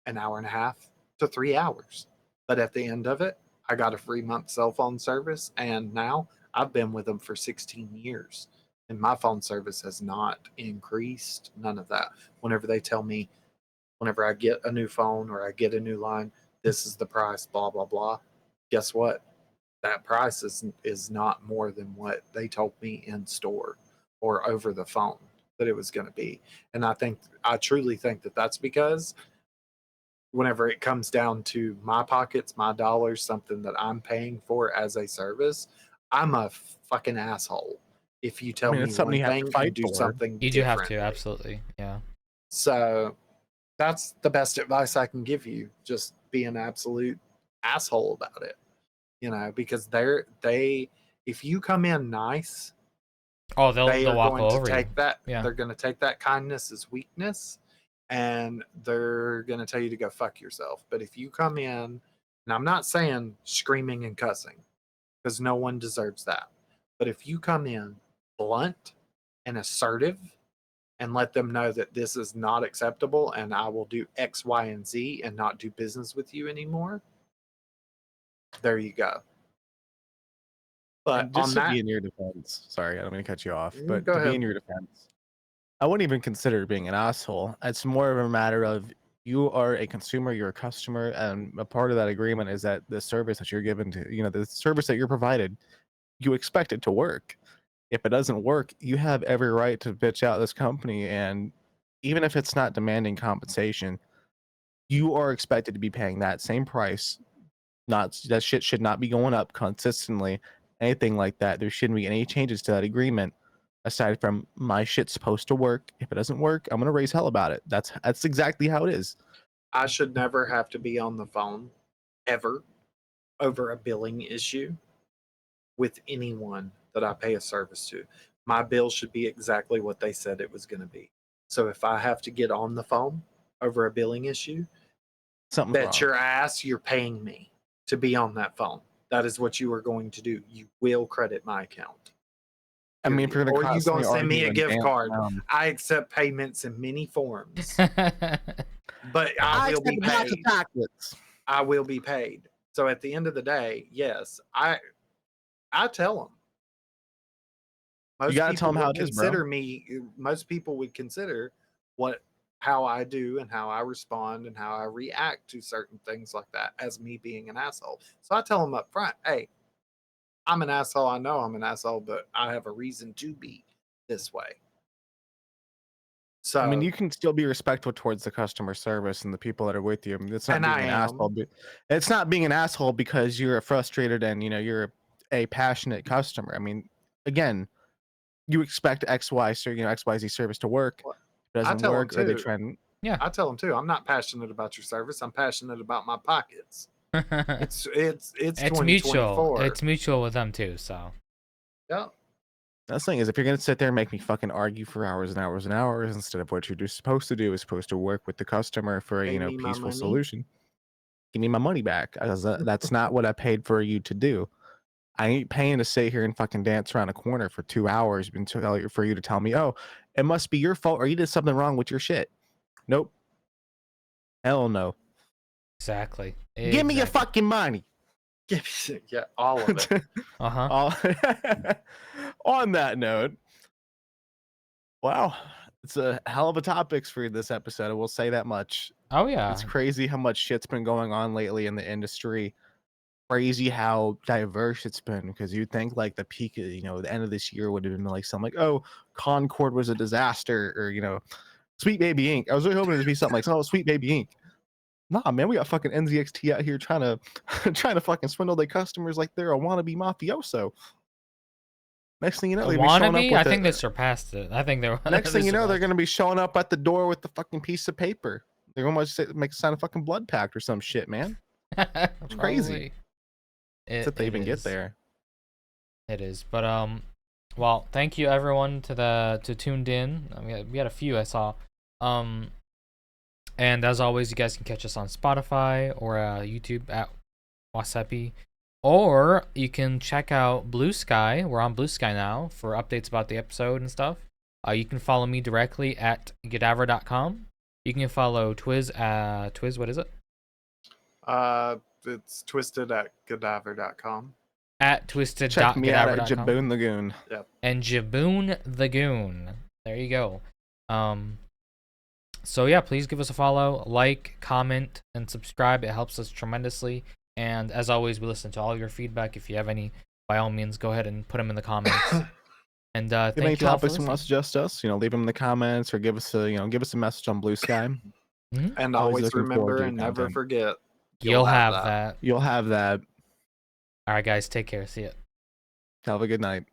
an hour and a half to 3 hours. But at the end of it, I got a free month cell phone service, and now I've been with them for 16 years. And my phone service has not increased, none of that. Whenever they tell me, whenever I get a new phone or I get a new line, this is the price, blah, blah, blah. Guess what? That price is not more than what they told me in store or over the phone that it was going to be. And I truly think that that's because whenever it comes down to my pockets, my dollars, something that I'm paying for as a service, I'm a fucking asshole if you I tell mean, me it's something one you have to thing and fight do for. something You do have to, differently. absolutely. Yeah. So that's the best advice I can give you. Just be an absolute asshole about it. Because if you come in nice, Oh, they they'll are walk going to over you. take that. Yeah. They're going to take that kindness as weakness, and they're going to tell you to go fuck yourself. But if you come in, and I'm not saying screaming and cussing, because no one deserves that. But if you come in blunt and assertive and let them know that this is not acceptable and I will do X, Y, and Z and not do business with you anymore, there you go. But And just on to be that, in your defense, sorry, I don't mean to cut you off, but go to be ahead. in your defense, I wouldn't even consider being an asshole. It's more of a matter of you are a consumer, you're a customer, and a part of that agreement is that the service that you're given to, the service that you're provided, you expect it to work. If it doesn't work, you have every right to bitch out this company, and even if it's not demanding compensation, you are expected to be paying that same price. Not that shit should not be going up consistently, anything like that. There shouldn't be any changes to that agreement aside from my shit's supposed to work. If it doesn't work, I'm gonna raise hell about it. That's exactly how it is. I should never have to be on the phone ever over a billing issue with anyone that I pay a service to. My bill should be exactly what they said it was going to be. So if I have to get on the phone over a billing issue, Something's bet wrong. your ass you're paying me to be on that phone. That is what you are going to do. You will credit my account. I mean, if you're Or gonna you going constantly to send me argue a and gift dance card. around, I accept payments in many forms, but I I will accept be lots of paid. chocolates. I will be paid. So at the end of the day, yes, I tell them. You gotta tell them how it is, bro. Most people would consider how I do and how I respond and how I react to certain things like that as me being an asshole. So I tell them up front, hey, I'm an asshole. I know I'm an asshole, but I have a reason to be this way. I mean, So, you can still be respectful towards the customer service and the people that are with you. I mean, it's not and being I an am. asshole. It's not being an asshole because you're frustrated and you're a passionate customer. I mean, again, you expect XYZ service to work. If it I doesn't tell them work, or they too. try and I tell them too. I'm not passionate about your service. I'm passionate about my pockets. It's It's 2024. It's mutual with them too. So Yeah. that's the thing is, if you're gonna sit there and make me fucking argue for hours and hours and hours instead of what you're supposed to do is supposed to work with the customer for Pay a me my peaceful money. solution, give me my money back. That's not what I paid for you to do. I ain't paying to sit here and fucking dance around a corner for 2 hours for you to tell me, oh, it must be your fault or you did something wrong with your shit. Nope. Hell no. exactly. Give me your fucking money. Yeah, all of it. On that note, wow, it's a hell of a topics for this episode. I will say that much. Oh yeah. It's crazy how much shit's been going on lately in the industry. Crazy how diverse it's been, because you'd think like the peak of, the end of this year would have been like something like, oh, Concord was a disaster, or Sweet Baby Inc. I was really hoping it to be something like, oh, Sweet Baby Inc. Nah, man, we got fucking NZXT out here trying to fucking swindle their customers like they're a wannabe mafioso. Next thing you know, they're showing up Wannabe? with I think they surpassed it. I think they're. next thing you know, they're gonna be showing up at the door with the fucking piece of paper. They're gonna make sign a fucking blood pact or some shit, man. It's crazy. It, That they even get there. It is. But well, thank you everyone to tuned in. We had a few I saw. And as always, you guys can catch us on Spotify or YouTube at Wasapi. Or you can check out Blue Sky. We're on Blue Sky now for updates about the episode and stuff. You can follow me directly at Gadaver.com. You can follow Twiz. Twiz, what is it? It's twisted at Gadaver.com. At twisted. Check me out at Jaboon Lagoon. Yep. And Jaboon the Goon. There you go. So yeah, please give us a follow, like, comment, and subscribe. It helps us tremendously. And as always, we listen to all your feedback. If you have any, by all means, go ahead and put them in the comments. And thank any you all for topics you want to suggest us, leave them in the comments or give us a message on Blue Sky. And Always always looking forward remember to and your never content. forget. You'll have that. You'll have that. All right, guys, take care. See ya. Have a good night.